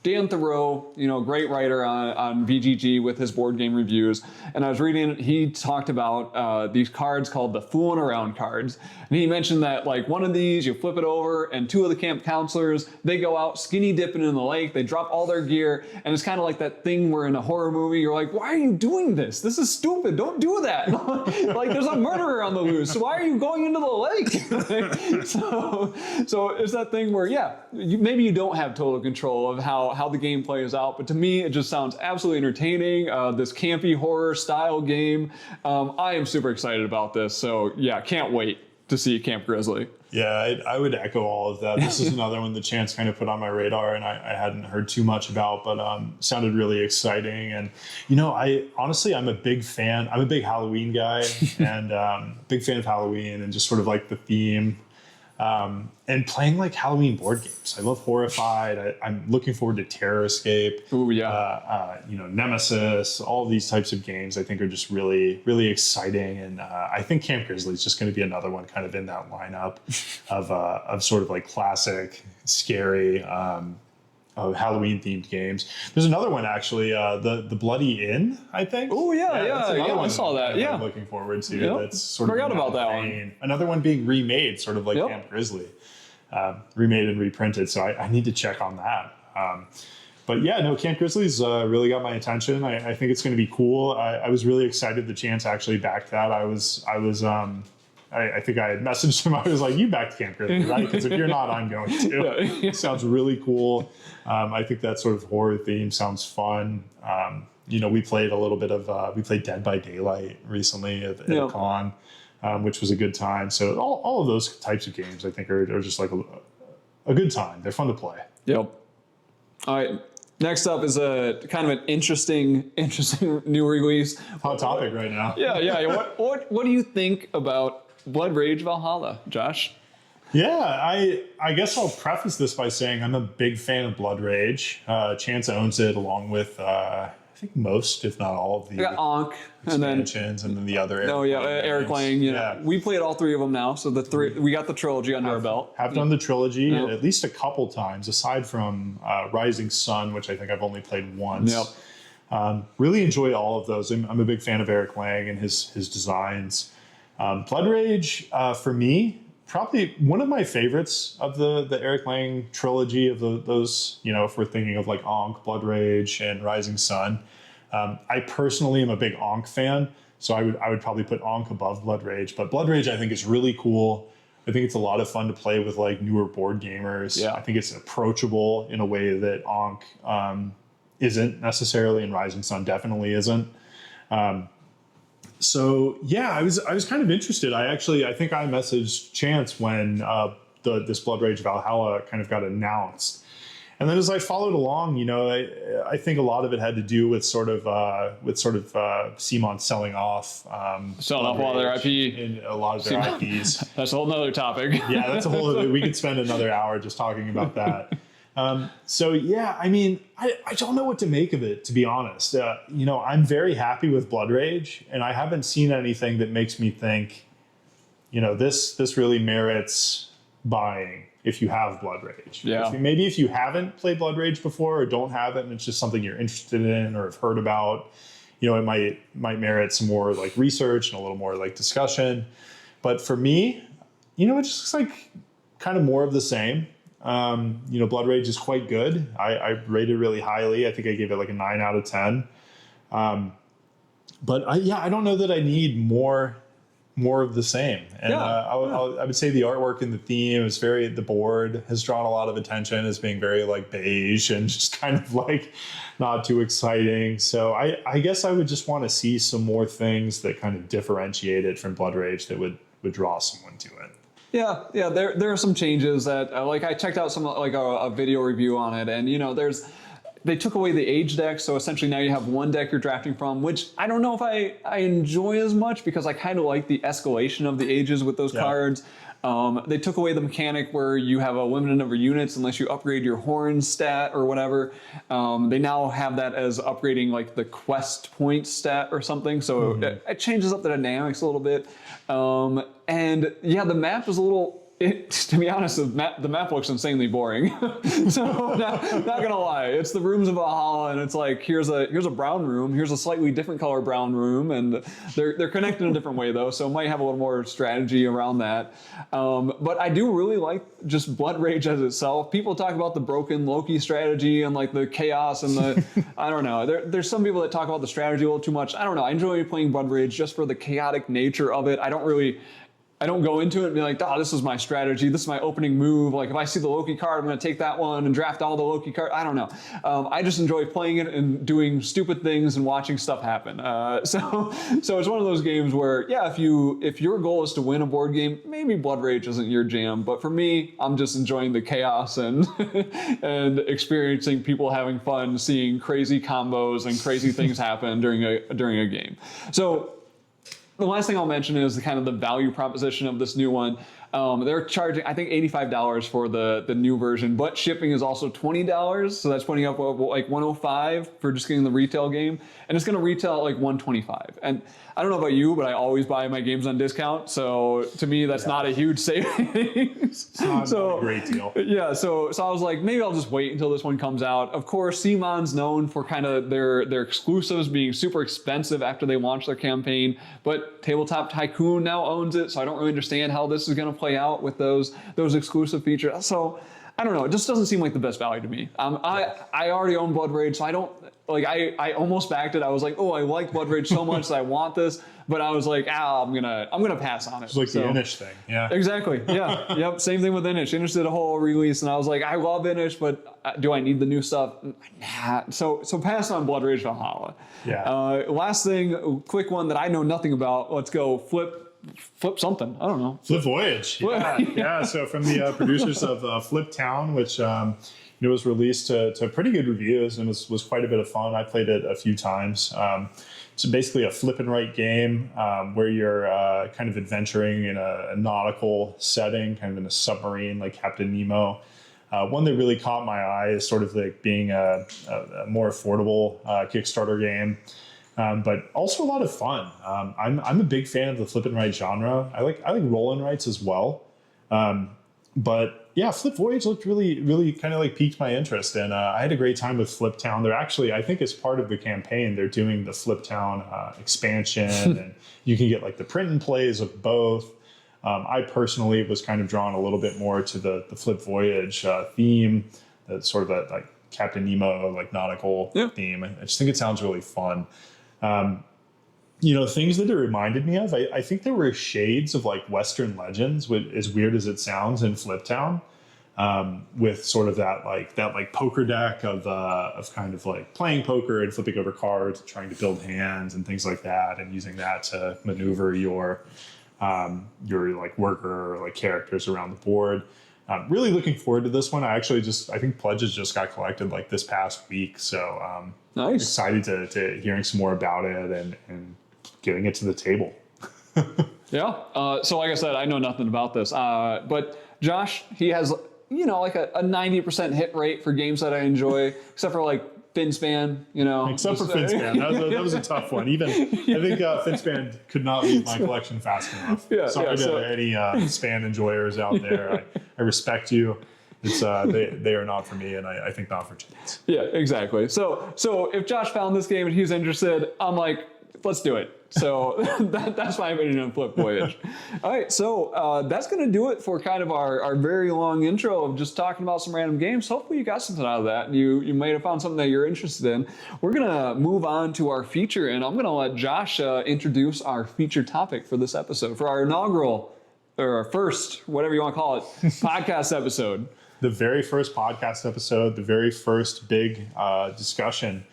Dan Thoreau, great writer on VGG with his board game reviews. And I was reading, he talked about these cards called the Fooling Around cards. And he mentioned that like one of these, you flip it over and two of the camp counselors, they go out skinny dipping in the lake. They drop all their gear. And it's kind of like that thing where in a horror movie, you're like, why are you doing this? This is stupid. Don't do that. Like there's a murderer on the loose. So why are you going into the lake? so it's that thing where, maybe you don't have total control of how the game plays out. But to me, it just sounds absolutely entertaining. This campy horror style game. I am super excited about this. So yeah, can't wait to see Camp Grizzly. Yeah, I would echo all of that. This is another one that Chance kind of put on my radar and I hadn't heard too much about, but sounded really exciting. And, I'm a big fan. I'm a big Halloween guy and big fan of Halloween and just sort of like the theme. And playing like Halloween board games. I love Horrified. I'm looking forward to Terror Escape. Ooh, yeah. Nemesis. All of these types of games I think are just really, really exciting. And I think Camp Grizzly is just going to be another one kind of in that lineup of sort of like classic, scary, Halloween themed games. There's another one actually, the Bloody Inn, I think. Oh yeah, I saw that. I'm looking forward to. Yep. That's sort of forgot about that one. Another one being remade, sort of like Camp Grizzly, remade and reprinted. So I need to check on that. But yeah, no, Camp Grizzly's really got my attention. I think it's going to be cool. I was really excited the Chance actually backed that. I think I had messaged him. I was like, you backed Camp Grizzly, right? Because if you're not, I'm going to. It sounds really cool. I think that sort of horror theme sounds fun. We played a little bit of, we played Dead by Daylight recently at a con, which was a good time. So all of those types of games, I think, are just like a good time. They're fun to play. Yep. All right. Next up is a kind of an interesting new release. Hot topic right now. Yeah. What do you think about Blood Rage Valhalla, Josh? Yeah, I guess I'll preface this by saying I'm a big fan of Blood Rage. Chance owns it along with I think most, if not all, of the Ankh expansions and then the other. Eric Lang. Yeah, we played all three of them now, so we got the trilogy under our belt. Have done the trilogy at least a couple times, aside from Rising Sun, which I think I've only played once. Really enjoy all of those. I'm a big fan of Eric Lang and his designs. Blood Rage, for me, probably one of my favorites of the Eric Lang trilogy of those, if we're thinking of like Ankh, Blood Rage, and Rising Sun. I personally am a big Ankh fan, so I would probably put Ankh above Blood Rage. But Blood Rage I think is really cool. I think it's a lot of fun to play with like newer board gamers. Yeah. I think it's approachable in a way that Ankh isn't necessarily, and Rising Sun definitely isn't. So yeah, I was kind of interested. I think I messaged Chance when this Blood Rage Valhalla kind of got announced, and then as I followed along, I think a lot of it had to do with sort of CMON selling off all their IP and a lot of their IPs. That's a whole nother topic. Yeah, that's a whole. We could spend another hour just talking about that. So yeah, I mean, I don't know what to make of it, to be honest. I'm very happy with Blood Rage, and I haven't seen anything that makes me think, this really merits buying if you have Blood Rage. Yeah. Maybe if you haven't played Blood Rage before or don't have it and it's just something you're interested in or have heard about, it might merit some more like research and a little more like discussion. But for me, it just looks like kind of more of the same. Blood Rage is quite good. I rate it really highly. I think I gave it like a 9 out of 10. But I don't know that I need more of the same. And I would say the artwork and the theme is the board has drawn a lot of attention as being very like beige and just kind of like not too exciting. So I guess I would just want to see some more things that kind of differentiate it from Blood Rage that would draw someone to it. Yeah, there are some changes that I checked out some like a video review on it, and they took away the age deck, so essentially now you have one deck you're drafting from, which I don't know if I enjoy as much because I kind of like the escalation of the ages with those cards. They took away the mechanic where you have a limited number of units unless you upgrade your horn stat or whatever. They now have that as upgrading like the quest point stat or something, so it changes up the dynamics a little bit. And yeah, the map is a little... to be honest, the map looks insanely boring. So not gonna lie, it's the rooms of Valhalla, and it's like here's a brown room, here's a slightly different color brown room, and they're connected in a different way though, so it might have a little more strategy around that. But I do really like just Blood Rage as itself. People talk about the broken Loki strategy and like the chaos and the I don't know. There's some people that talk about the strategy a little too much. I don't know. I enjoy playing Blood Rage just for the chaotic nature of it. I don't go into it and be like, this is my strategy. This is my opening move. Like if I see the Loki card, I'm going to take that one and draft all the Loki cards. I don't know. I just enjoy playing it and doing stupid things and watching stuff happen. So it's one of those games where, if your goal is to win a board game, maybe Blood Rage isn't your jam. But for me, I'm just enjoying the chaos and and experiencing people having fun, seeing crazy combos and crazy things happen during a game. So the last thing I'll mention is the kind of the value proposition of this new one. They're charging, I think, $85 for the new version, but shipping is also $20. So that's putting up like $105 for just getting the retail game. And it's going to retail at like $125. And I don't know about you, but I always buy my games on discount. So to me, that's not a huge savings. It's not a great deal. Yeah, so I was like, maybe I'll just wait until this one comes out. Of course, CMON's known for kind of their exclusives being super expensive after they launch their campaign, but Tabletop Tycoon now owns it, so I don't really understand how this is going to play out with those exclusive features. So I don't know. It just doesn't seem like the best value to me. I already own Blood Rage, so I don't like. I almost backed it. I was like, I like Blood Rage so much that I want this, but I was like, I'm gonna pass on it. It's like the Inish thing, yeah. Exactly. Yeah. Yep. Same thing with Inish. Inish did a whole release, and I was like, I love Inish, but do I need the new stuff? Nah. So pass on Blood Rage Valhalla. Yeah. Last thing, quick one that I know nothing about. Let's go flip something. I don't know. Flip Voyage. Yeah. So from the producers of Flip Town, which was released to pretty good reviews and was quite a bit of fun. I played it a few times. It's basically a flip and write game where you're kind of adventuring in a nautical setting, kind of in a submarine like Captain Nemo. One that really caught my eye is sort of like being a more affordable Kickstarter game. But also a lot of fun. I'm a big fan of the flip and write genre. I like roll and writes as well. But yeah, Flip Voyage looked really, really kind of like piqued my interest, and I had a great time with Flip Town. They're actually, I think, as part of the campaign, they're doing the Flip Town expansion, and you can get like the print and plays of both. I personally was kind of drawn a little bit more to the Flip Voyage theme, that sort of that like Captain Nemo, like nautical theme. I just think it sounds really fun. Things that it reminded me of, I think there were shades of like Western Legends, as weird as it sounds, in Flip Town, with sort of that poker deck of kind of like playing poker and flipping over cards, trying to build hands and things like that, and using that to maneuver your like worker or like characters around the board. Really looking forward to this one. I think pledges just got collected like this past week, so nice. Excited to hearing some more about it and getting it to the table. Yeah. So like I said, I know nothing about this, but Josh, he has like a 90% hit rate for games that I enjoy, except for like Finspan, Except for Finspan. That was a tough one. Even I think Finspan could not leave my collection fast enough. Sorry to any Span enjoyers out there. I respect you. It's they are not for me, and I think not for kids. Yeah, exactly. So if Josh found this game and he's interested, I'm like, let's do it. So that's my opinion on Flip Voyage. All right, so that's going to do it for kind of our very long intro of just talking about some random games. Hopefully you got something out of that, and you may have found something that you're interested in. We're going to move on to our feature, and I'm going to let Josh introduce our feature topic for this episode, for our inaugural, or our first, whatever you want to call it, podcast episode. The very first podcast episode, the very first big discussion.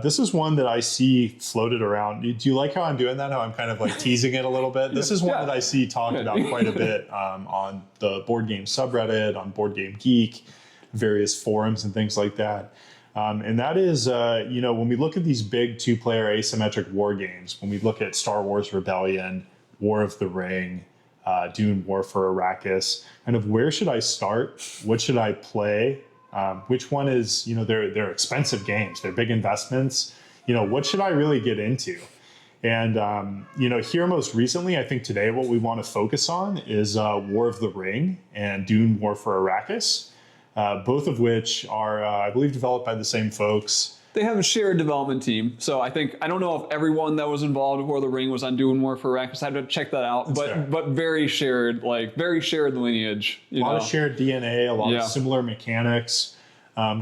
This is one that I see floated around. Do you like how I'm doing that? How I'm kind of like teasing it a little bit? This is one that I see talked about quite a bit on the board game subreddit, on Board Game Geek, various forums and things like that. And that is, when we look at these big two-player asymmetric war games, when we look at Star Wars Rebellion, War of the Ring, Dune, War for Arrakis, kind of where should I start? What should I play? Which one is, they're expensive games, they're big investments. What should I really get into? And, here most recently, I think today what we want to focus on is War of the Ring and Dune, War for Arrakis, both of which are, I believe, developed by the same folks. They have a shared development team. So I don't know if everyone that was involved with War of the Ring was on Dune, War for Arrakis. I have to check that out. But very shared lineage. A lot of shared DNA, a lot of similar mechanics.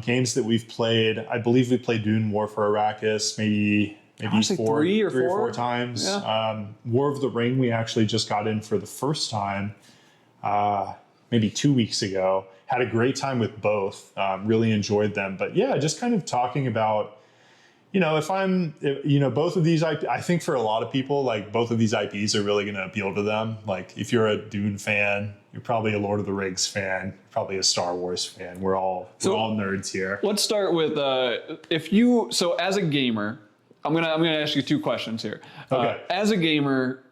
Games that we've played. I believe we played Dune, War for Arrakis, maybe three or four times. Yeah. War of the Ring, we actually just got in for the first time, maybe 2 weeks ago. Had a great time with both. Really enjoyed them. But yeah, just kind of talking about, both of these, I think for a lot of people, like both of these IPs are really going to appeal to them. Like if you're a Dune fan, you're probably a Lord of the Rings fan, probably a Star Wars fan. We're all nerds here. Let's start with as a gamer, I'm gonna ask you two questions here. Okay. As a gamer,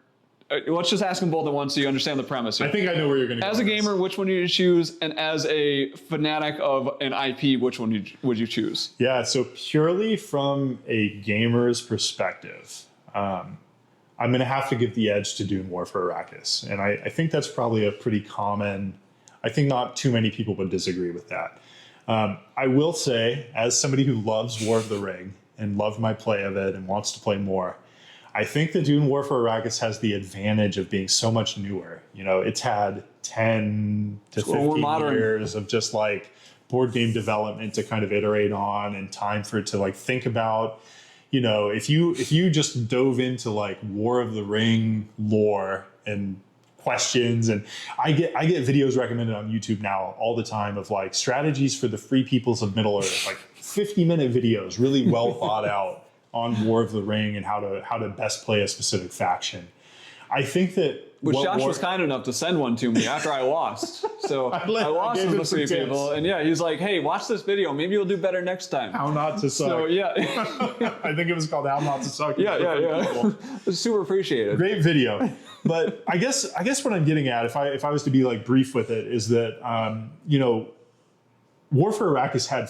let's just ask them both at once so you understand the premise here. I think I know where you're going to go. As a gamer, which one do you choose? And as a fanatic of an IP, which one would you choose? Yeah, so purely from a gamer's perspective, I'm going to have to give the edge to Dune, War for Arrakis. And I think that's probably a pretty common, I think not too many people would disagree with that. I will say, as somebody who loves War of the Ring and loved my play of it and wants to play more, I think the Dune, War for Arrakis has the advantage of being so much newer. It's had 10 to 15 years of just like board game development to kind of iterate on, and time for it to like think about. If you just dove into like War of the Ring lore and questions, and I get videos recommended on YouTube now all the time of like strategies for the free peoples of Middle Earth, like 50-minute videos, really well thought out on War of the Ring and how to best play a specific faction. I think that Josh was kind enough to send one to me after I lost. So I lost with the three people, and he's like, "Hey, watch this video. Maybe you'll do better next time." How not to suck. So I think it was called How Not to Suck. Yeah. It was super appreciated. Great video. But I guess what I'm getting at, if I was to be like brief with it, is that War for Arrakis had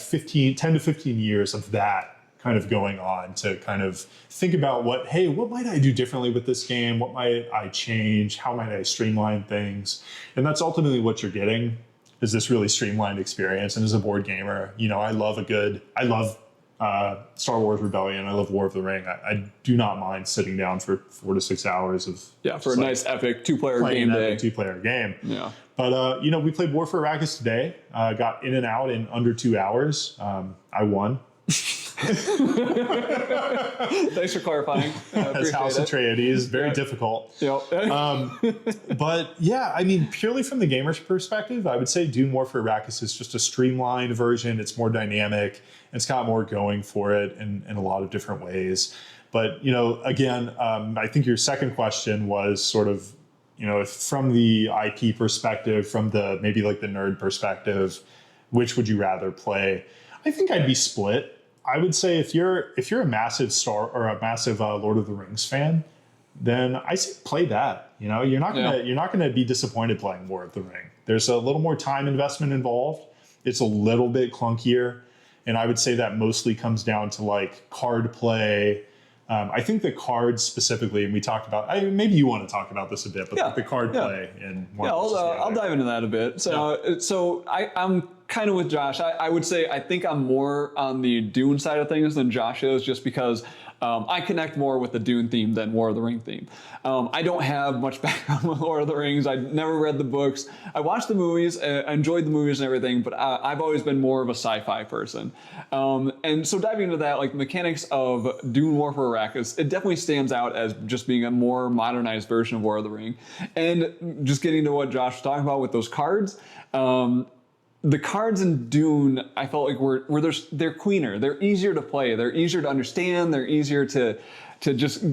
10 to 15 years of that kind of going on to kind of think about what might I do differently with this game? What might I change? How might I streamline things? And that's ultimately what you're getting, is this really streamlined experience. And as a board gamer, I love Star Wars Rebellion. I love War of the Ring. I do not mind sitting down for 4 to 6 hours of for a nice epic 2-player game day. 2-player game. Yeah. But we played War for Arrakis today. Got in and out in under 2 hours. I won. Thanks for clarifying. As House Atreides, very difficult. Yep. But yeah, I mean, purely from the gamer's perspective, I would say Dune War for Arrakis is just a streamlined version. It's more dynamic. It's got more going for it in a lot of different ways. But, again, I think your second question was sort of, if from the IP perspective, from the maybe like the nerd perspective, which would you rather play? I think I'd be split. I would say if you're a massive Lord of the Rings fan, then I say play that. You're not gonna be disappointed playing War of the Ring. There's a little more time investment involved. It's a little bit clunkier, and I would say that mostly comes down to like card play. I think the cards specifically, and we talked about. Maybe you want to talk about this a bit, but like the card play and I'll dive into that a bit. So I'm kind of with Josh. I would say I think I'm more on the Dune side of things than Josh is, just because I connect more with the Dune theme than War of the Ring theme. I don't have much background with Lord of the Rings. I never read the books. I watched the movies. I enjoyed the movies and everything, but I've always been more of a sci-fi person. And so diving into that, like the mechanics of Dune War for Arrakis, it definitely stands out as just being a more modernized version of War of the Ring. And just getting to what Josh was talking about with those cards, the cards in Dune, I felt like they're cleaner. They're easier to play. They're easier to understand. They're easier to just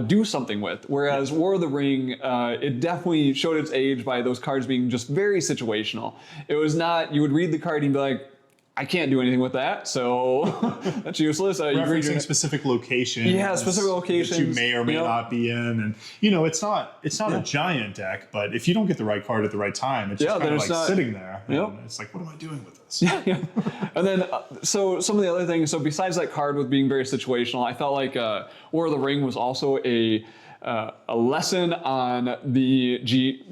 do something with. Whereas War of the Ring, it definitely showed its age by those cards being just very situational. It was not, you would read the card and be like, I can't do anything with that, so that's useless. Referencing specific locations. Yeah, specific locations. That you may or may not be in. And, it's not a giant deck, but if you don't get the right card at the right time, it's just kind of like sitting there. And it's like, what am I doing with this? Yeah. And then, so some of the other things, so besides that card with being very situational, I felt like War of the Ring was also a lesson on the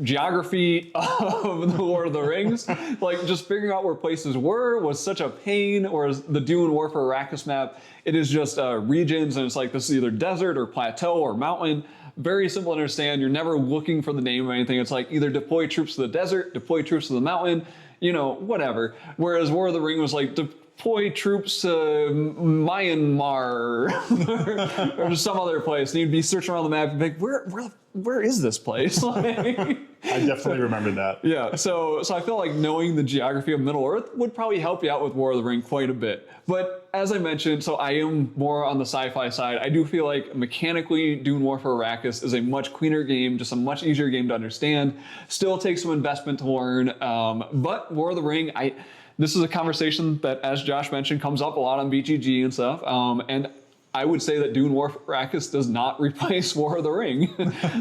geography of the Lord of the Rings. Like just figuring out where places were was such a pain, whereas the Dune War for Arrakis map, it is just regions, and it's like this is either desert or plateau or mountain. Very simple to understand. You're never looking for the name of anything. It's like either deploy troops to the desert, deploy troops to the mountain, whatever. Whereas War of the Ring was like, deploy troops to Myanmar or some other place, and you'd be searching around the map and be like, where is this place? I definitely remembered that. Yeah, so I feel like knowing the geography of Middle Earth would probably help you out with War of the Ring quite a bit. But as I mentioned, so I am more on the sci-fi side. I do feel like mechanically Dune War for Arrakis is a much cleaner game, just a much easier game to understand. Still takes some investment to learn, but War of the Ring, this is a conversation that, as Josh mentioned, comes up a lot on BGG and stuff. And I would say that Dune War for Arrakis does not replace War of the Ring.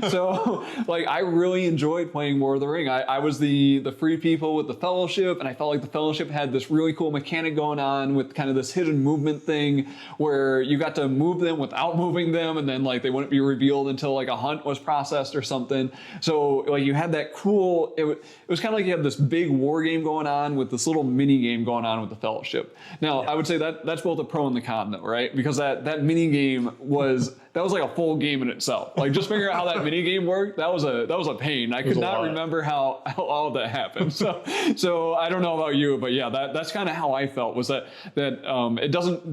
So, I really enjoyed playing War of the Ring. I was the free people with the Fellowship, and I felt like the Fellowship had this really cool mechanic going on with kind of this hidden movement thing where you got to move them without moving them, and then they wouldn't be revealed until a hunt was processed or something. So you had that cool. It was kind of like you had this big war game going on with this little mini game going on with the Fellowship. Now, I would say that's both the pro and the con, though, right? Because that mini game was like a full game in itself. Just figuring out how that mini game worked, that was a pain. I could not remember how all of that happened. So I don't know about you, but yeah, that's kind of how I felt, was that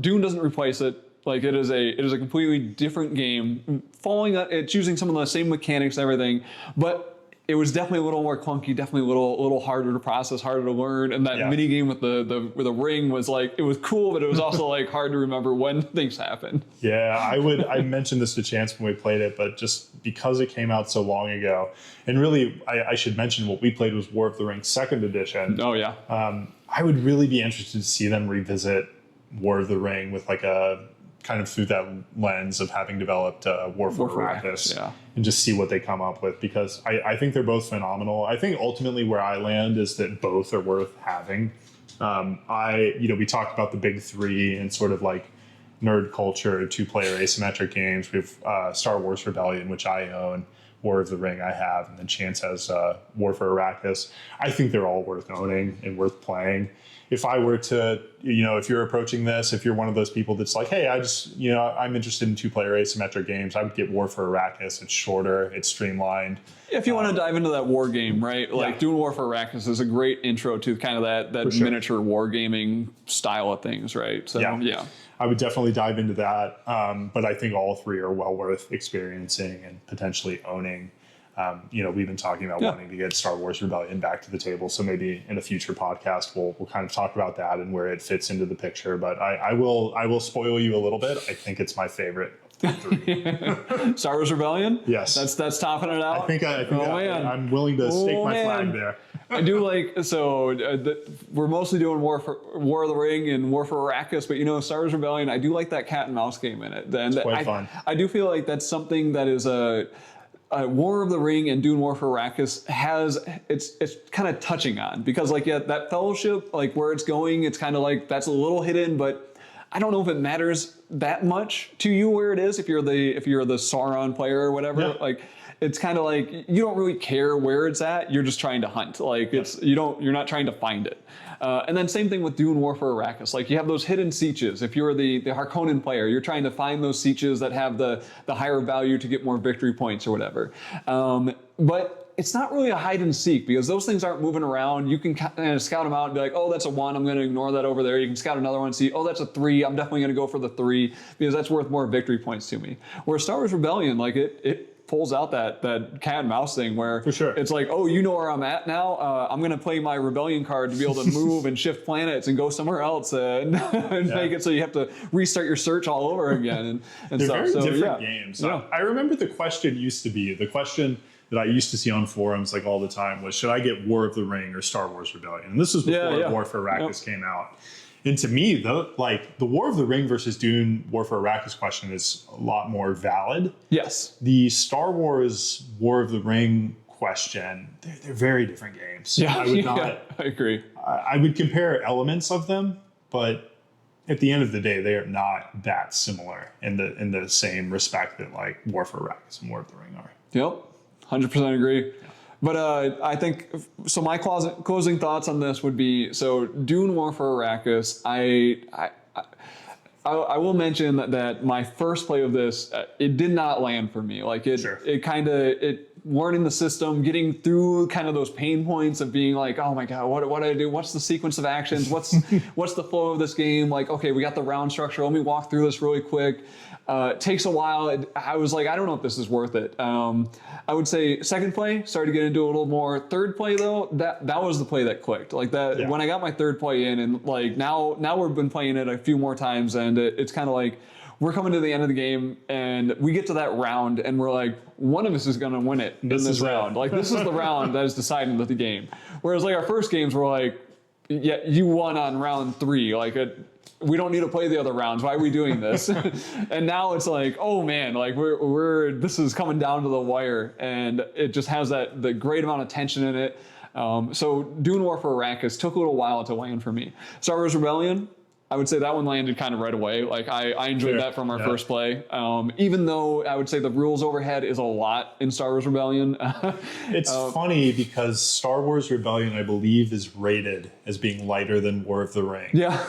Dune doesn't replace it. It is a completely different game, it's using some of the same mechanics and everything, but it was definitely a little more clunky, definitely a little harder to process, harder to learn. And that mini game with the ring was it was cool, but it was also hard to remember when things happened. Yeah, I mentioned this to Chance when we played it, but just because it came out so long ago, and really I should mention what we played was War of the Ring 2nd edition. Oh yeah. I would really be interested to see them revisit War of the Ring with a kind of through that lens of having developed War for Arrakis, and just see what they come up with, because I think they're both phenomenal. I think ultimately where I land is that both are worth having. We talked about the big three and sort of nerd culture, 2-player asymmetric games. We have Star Wars Rebellion, which I own, War of the Ring I have, and then Chance has War for Arrakis. I think they're all worth owning and worth playing. if I were to, if you're approaching this, if you're one of those people that's like, hey, I'm interested in 2-player asymmetric games, I would get War for Arrakis. It's shorter, it's streamlined. If you want to dive into that war game, right? Like Dune War for Arrakis is a great intro to kind of that miniature wargaming style of things, right? So yeah. I would definitely dive into that. But I think all 3 are well worth experiencing and potentially owning. We've been talking about wanting to get Star Wars Rebellion back to the table. So maybe in a future podcast, we'll kind of talk about that and where it fits into the picture. But I will spoil you a little bit. I think it's my favorite. Star Wars Rebellion? Yes. That's topping it out? I think I'm willing to stake my flag there. I do we're mostly doing War of the Ring and War for Arrakis, but Star Wars Rebellion, I do like that cat and mouse game in it. It's quite fun. I do feel like that's something that is War of the Ring and Dune War for Arrakis it's kind of touching on, because that fellowship, where it's going, it's kind of that's a little hidden, but I don't know if it matters that much to you where it is if you're the Sauron player or whatever. Yeah. It's kind of you don't really care where it's at. You're just trying to hunt. You're not trying to find it. And then same thing with Dune War for Arrakis. You have those hidden sieges. If you're the Harkonnen player, you're trying to find those sieges that have the higher value to get more victory points or whatever. But it's not really a hide and seek, because those things aren't moving around. You can kind of scout them out and be like, oh, that's a 1. I'm going to ignore that over there. You can scout another one and see, oh, that's a 3. I'm definitely going to go for the 3 because that's worth more victory points to me. Where Star Wars Rebellion, it pulls out that cat and mouse thing where for sure. It's oh, you know where I'm at now. I'm going to play my Rebellion card to be able to move and shift planets and go somewhere else and make it so you have to restart your search all over again. And They're stuff. very different games. Yeah. I remember the question that I used to see on forums all the time was, should I get War of the Ring or Star Wars Rebellion? And this was before War for Arrakis came out. And to me, the War of the Ring versus Dune War for Arrakis question is a lot more valid. Yes. The Star Wars War of the Ring question, they're very different games. Yeah, I agree. I would compare elements of them, but at the end of the day, they are not that similar in the same respect that War for Arrakis and War of the Ring are. Yep. 100% agree. But I think, so my closing thoughts on this would be, so Dune War for Arrakis, I will mention that my first play of this, it did not land for me. Learning the system, getting through kind of those pain points of being oh my God, what do I do? What's the sequence of actions? What's the flow of this game? Okay, we got the round structure. Let me walk through this really quick. It takes a while. I was I don't know if this is worth it. I would say second play, started to get into it a little more. Third play though, that was the play that clicked. When I got my third play in, and now we've been playing it a few more times, and it's kind of we're coming to the end of the game, and we get to that round, and we're one of us is going to win it in this round. This is the round that is deciding the game. Whereas our first games were yeah, you won on round 3. We don't need to play the other rounds. Why are we doing this? And now it's oh man, this is coming down to the wire, and it just has the great amount of tension in it. So Dune War for Arrakis took a little while to land for me. Star Wars Rebellion, I would say that one landed kind of right away. I enjoyed that from our first play. Even though I would say the rules overhead is a lot in Star Wars Rebellion. It's funny because Star Wars Rebellion, I believe, is rated as being lighter than War of the Ring. Yeah.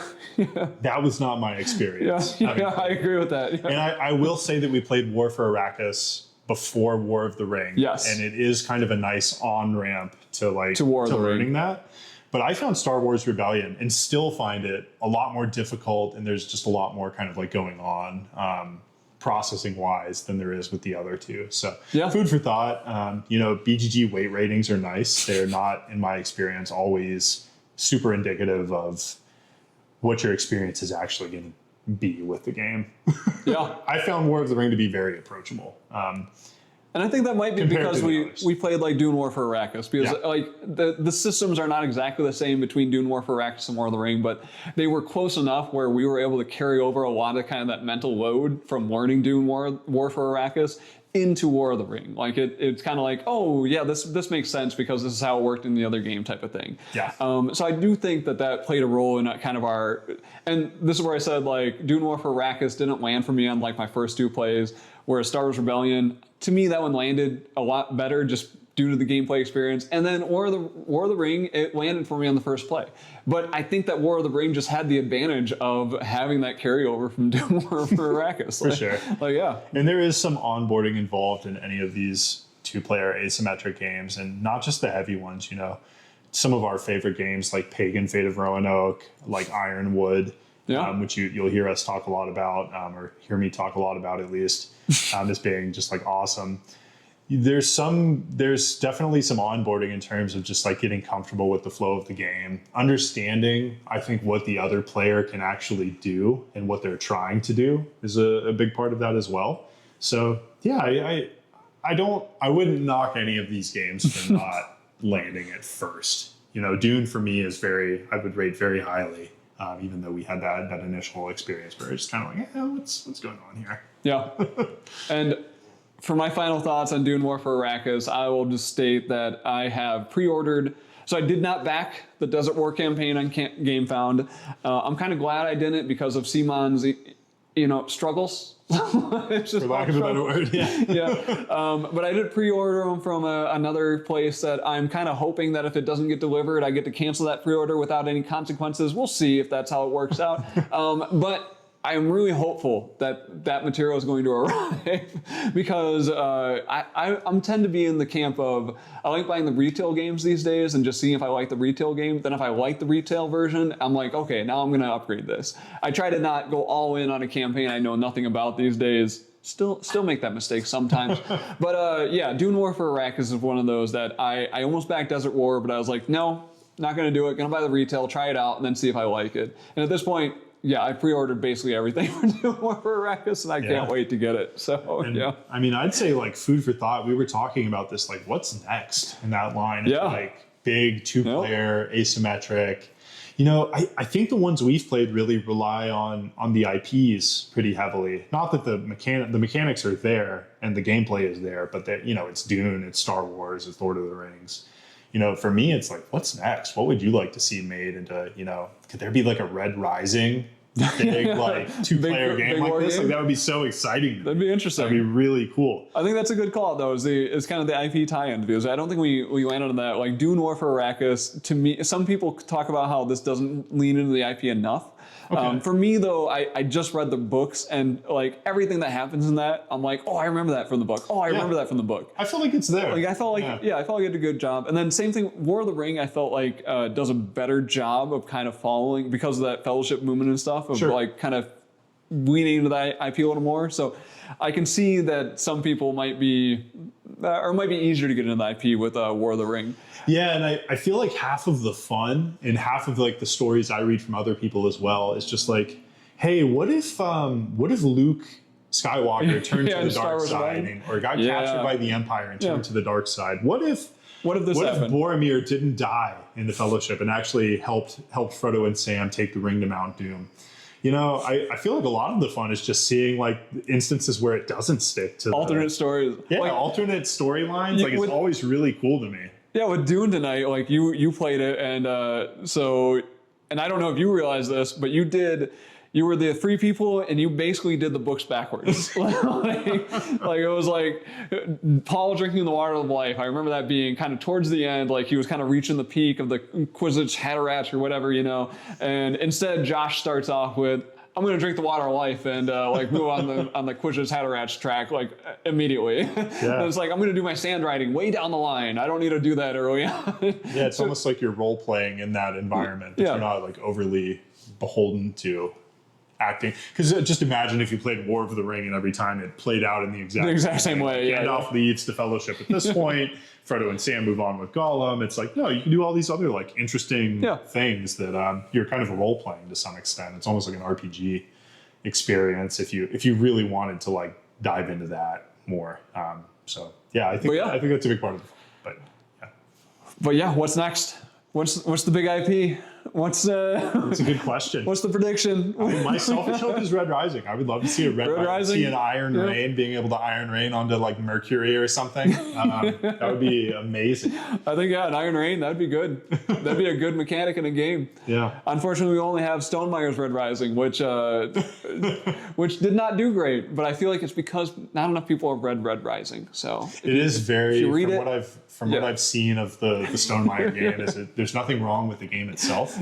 That was not my experience. I agree with that. Yeah. And I will say that we played War for Arrakis before War of the Ring. Yes. And it is kind of a nice on-ramp to War of the learning Ring. that. But I found Star Wars Rebellion and still find it a lot more difficult, and there's just a lot more kind of going on processing-wise than there is with the other two. So food for thought. BGG weight ratings are nice. They're not, in my experience, always super indicative of what your experience is actually going to be with the game. Yeah. I found War of the Ring to be very approachable. And I think that might be because we played Dune War for Arrakis, because the systems are not exactly the same between Dune War for Arrakis and War of the Ring, but they were close enough where we were able to carry over a lot of kind of that mental load from learning Dune War for Arrakis into War of the Ring. It's kind of oh yeah, this makes sense because this is how it worked in the other game type of thing. Yeah. So I do think that played a role in kind of our, and this is where I said Dune War for Arrakis didn't land for me on my first 2 plays, whereas Star Wars Rebellion, to me that one landed a lot better just due to the gameplay experience. And then War of the Ring, it landed for me on the first play. But I think that War of the Ring just had the advantage of having that carryover from Dune for Arrakis. For sure. Yeah. And there is some onboarding involved in any of these two-player asymmetric games, and not just the heavy ones, Some of our favorite games like Pagan Fate of Roanoke, like Ironwood, which you'll hear us talk a lot about, or hear me talk a lot about at least, as being just like awesome. There's definitely some onboarding in terms of just like getting comfortable with the flow of the game, understanding, I think, what the other player can actually do and what they're trying to do is a big part of that as well. So yeah, I wouldn't knock any of these games for not landing at first. Dune for me is I would rate very highly, even though we had that initial experience where it's just kind of like, what's going on here? Yeah. And for my final thoughts on Dune War for Arrakis, I will just state that I have pre-ordered. So I did not back the Desert War campaign on GameFound. I'm kind of glad I didn't because of Simon's, struggles. For lack of a better word, yeah. But I did pre-order them from another place that I'm kind of hoping that if it doesn't get delivered, I get to cancel that pre-order without any consequences. We'll see if that's how it works out. But I'm really hopeful that material is going to arrive because I'm tend to be in the camp of I like buying the retail games these days and just seeing if I like the retail game. Then if I like the retail version, I'm like, okay, now I'm going to upgrade this. I try to not go all in on a campaign I know nothing about these days. Still make that mistake sometimes. But Dune War for Arrakis is one of those that I almost backed Desert War, but I was like, no, not going to do it. Going to buy the retail, try it out, and then see if I like it. And at this point, I pre-ordered basically everything for Dune War for Arrakis, and I can't wait to get it. So, I mean, I'd say like food for thought. We were talking about this, like what's next in that line? Yeah. Like big two-player asymmetric. I think the ones we've played really rely on the IPs pretty heavily. Not that the mechanics are there and the gameplay is there, but that it's Dune, it's Star Wars, it's Lord of the Rings. For me, it's like, what's next? What would you like to see made into, could there be like a Red Rising big like two-player game like this? Like that would be so exciting. That'd be interesting. That'd be really cool. I think that's a good call though. Is kind of the IP tie-in because I don't think we landed on that. Like Dune War for Arrakis, to me, some people talk about how this doesn't lean into the IP enough. Okay. For me though, I just read the books and like everything that happens in that, I'm like, oh, I remember that from the book. Oh, I remember that from the book. I feel like it's there. Like I felt like I felt like it did a good job. And then same thing, War of the Ring, I felt like does a better job of kind of following because of that fellowship movement and stuff of like kind of leaning into that IP a little more. So I can see that some people might be easier to get into the IP with War of the Ring. Yeah, and I feel like half of the fun and half of like the stories I read from other people as well is just like, hey, what if Luke Skywalker turned to the dark side or got captured by the Empire and turned to the dark side? What if Boromir didn't die in the Fellowship and actually helped Frodo and Sam take the ring to Mount Doom? I feel like a lot of the fun is just seeing like instances where it doesn't stick to alternate stories. Yeah, like, alternate storylines. Like it's always really cool to me. Yeah, with Dune tonight, like you played it, and and I don't know if you realize this, but you were the three people, and you basically did the books backwards. like it was like Paul drinking the water of life. I remember that being kind of towards the end, like he was kind of reaching the peak of the Quidditch Hatterach or whatever, and instead Josh starts off with, I'm going to drink the water of life and like move on the Quidditch Hatterach track like immediately. Yeah. And it's like, I'm going to do my sand riding way down the line. I don't need to do that early on. Yeah, it's almost like you're role playing in that environment. You're not like overly beholden to acting. Because just imagine if you played War of the Ring and every time it played out in the exact same way. Gandalf leaves the Fellowship at this point. Frodo and Sam move on with Gollum. It's like, no, you can do all these other like interesting things that you're kind of role playing to some extent. It's almost like an RPG experience if you really wanted to like dive into that more. I think that's a big part of it. But yeah, what's next? What's the big IP? What's That's a good question. what's the prediction? My selfish hope is Red Rising. I would love to see a Red Rising, see an Iron Rain, being able to Iron Rain onto like Mercury or something. That would be amazing. I think, an Iron Rain, that'd be good. That'd be a good mechanic in a game. Yeah. Unfortunately, we only have Stonemeyer's Red Rising, which did not do great, but I feel like it's because not enough people have read Red Rising. So it is very, from what I've seen of the Stonemeyer game, is that there's nothing wrong with the game itself.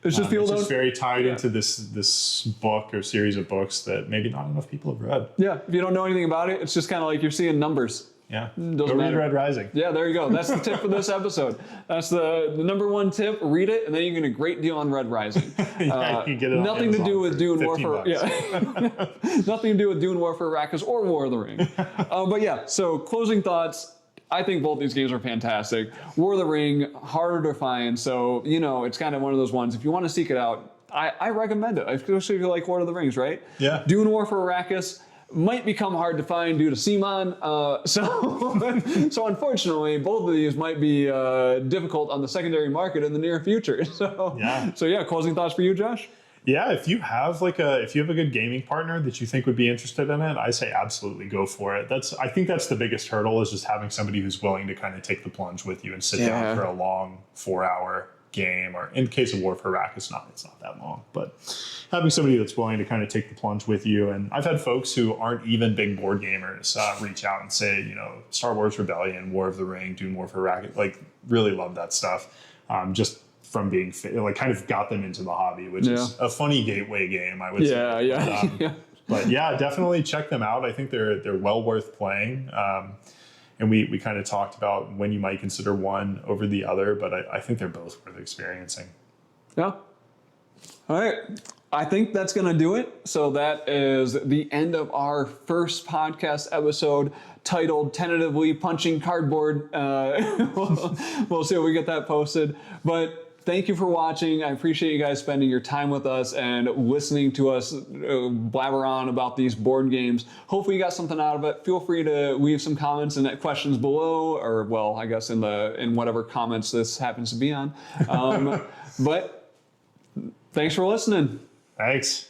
It's just people it's don't. just very tied into this book or series of books that maybe not enough people have read. Yeah, if you don't know anything about it, it's just kind of like you're seeing numbers. Yeah, Doesn't go matter. read Red Rising. Yeah, there you go. That's the tip for this episode. That's the number one tip. Read it, and then you get a great deal on Red Rising. Yeah, you can get it on nothing to Amazon do with for Dune 15 Warfare. bucks. Yeah, nothing to do with Dune Warfare, Arrakis, or War of the Ring. But yeah, so closing thoughts. I think both these games are fantastic. War of the Ring, harder to find, so it's kind of one of those ones. If you want to seek it out, I recommend it, especially if you like Lord of the Rings, right? Yeah. Dune Warfare, Arrakis might become hard to find due to CMON. So unfortunately, both of these might be difficult on the secondary market in the near future. So yeah, closing thoughts for you, Josh? Yeah, if you have a good gaming partner that you think would be interested in it, I say absolutely go for it. I think that's the biggest hurdle, is just having somebody who's willing to kind of take the plunge with you and sit down for a long 4-hour game, or in the case of War for Iraq, it's not that long, but having somebody that's willing to kind of take the plunge with you. And I've had folks who aren't even big board gamers reach out and say, Star Wars Rebellion, War of the Ring, Dune War for Iraq, like really love that stuff. Just from being kind of got them into the hobby, which is a funny gateway game, I would say. Yeah. But yeah, definitely check them out. I think they're well worth playing. And we kind of talked about when you might consider one over the other, but I think they're both worth experiencing. Yeah. All right. I think that's going to do it. So that is the end of our first podcast episode, titled tentatively Punching Cardboard. We'll see if we get that posted. But thank you for watching. I appreciate you guys spending your time with us and listening to us blabber on about these board games. Hopefully you got something out of it. Feel free to leave some comments and questions below, or well, I guess in whatever comments this happens to be on. But thanks for listening. Thanks.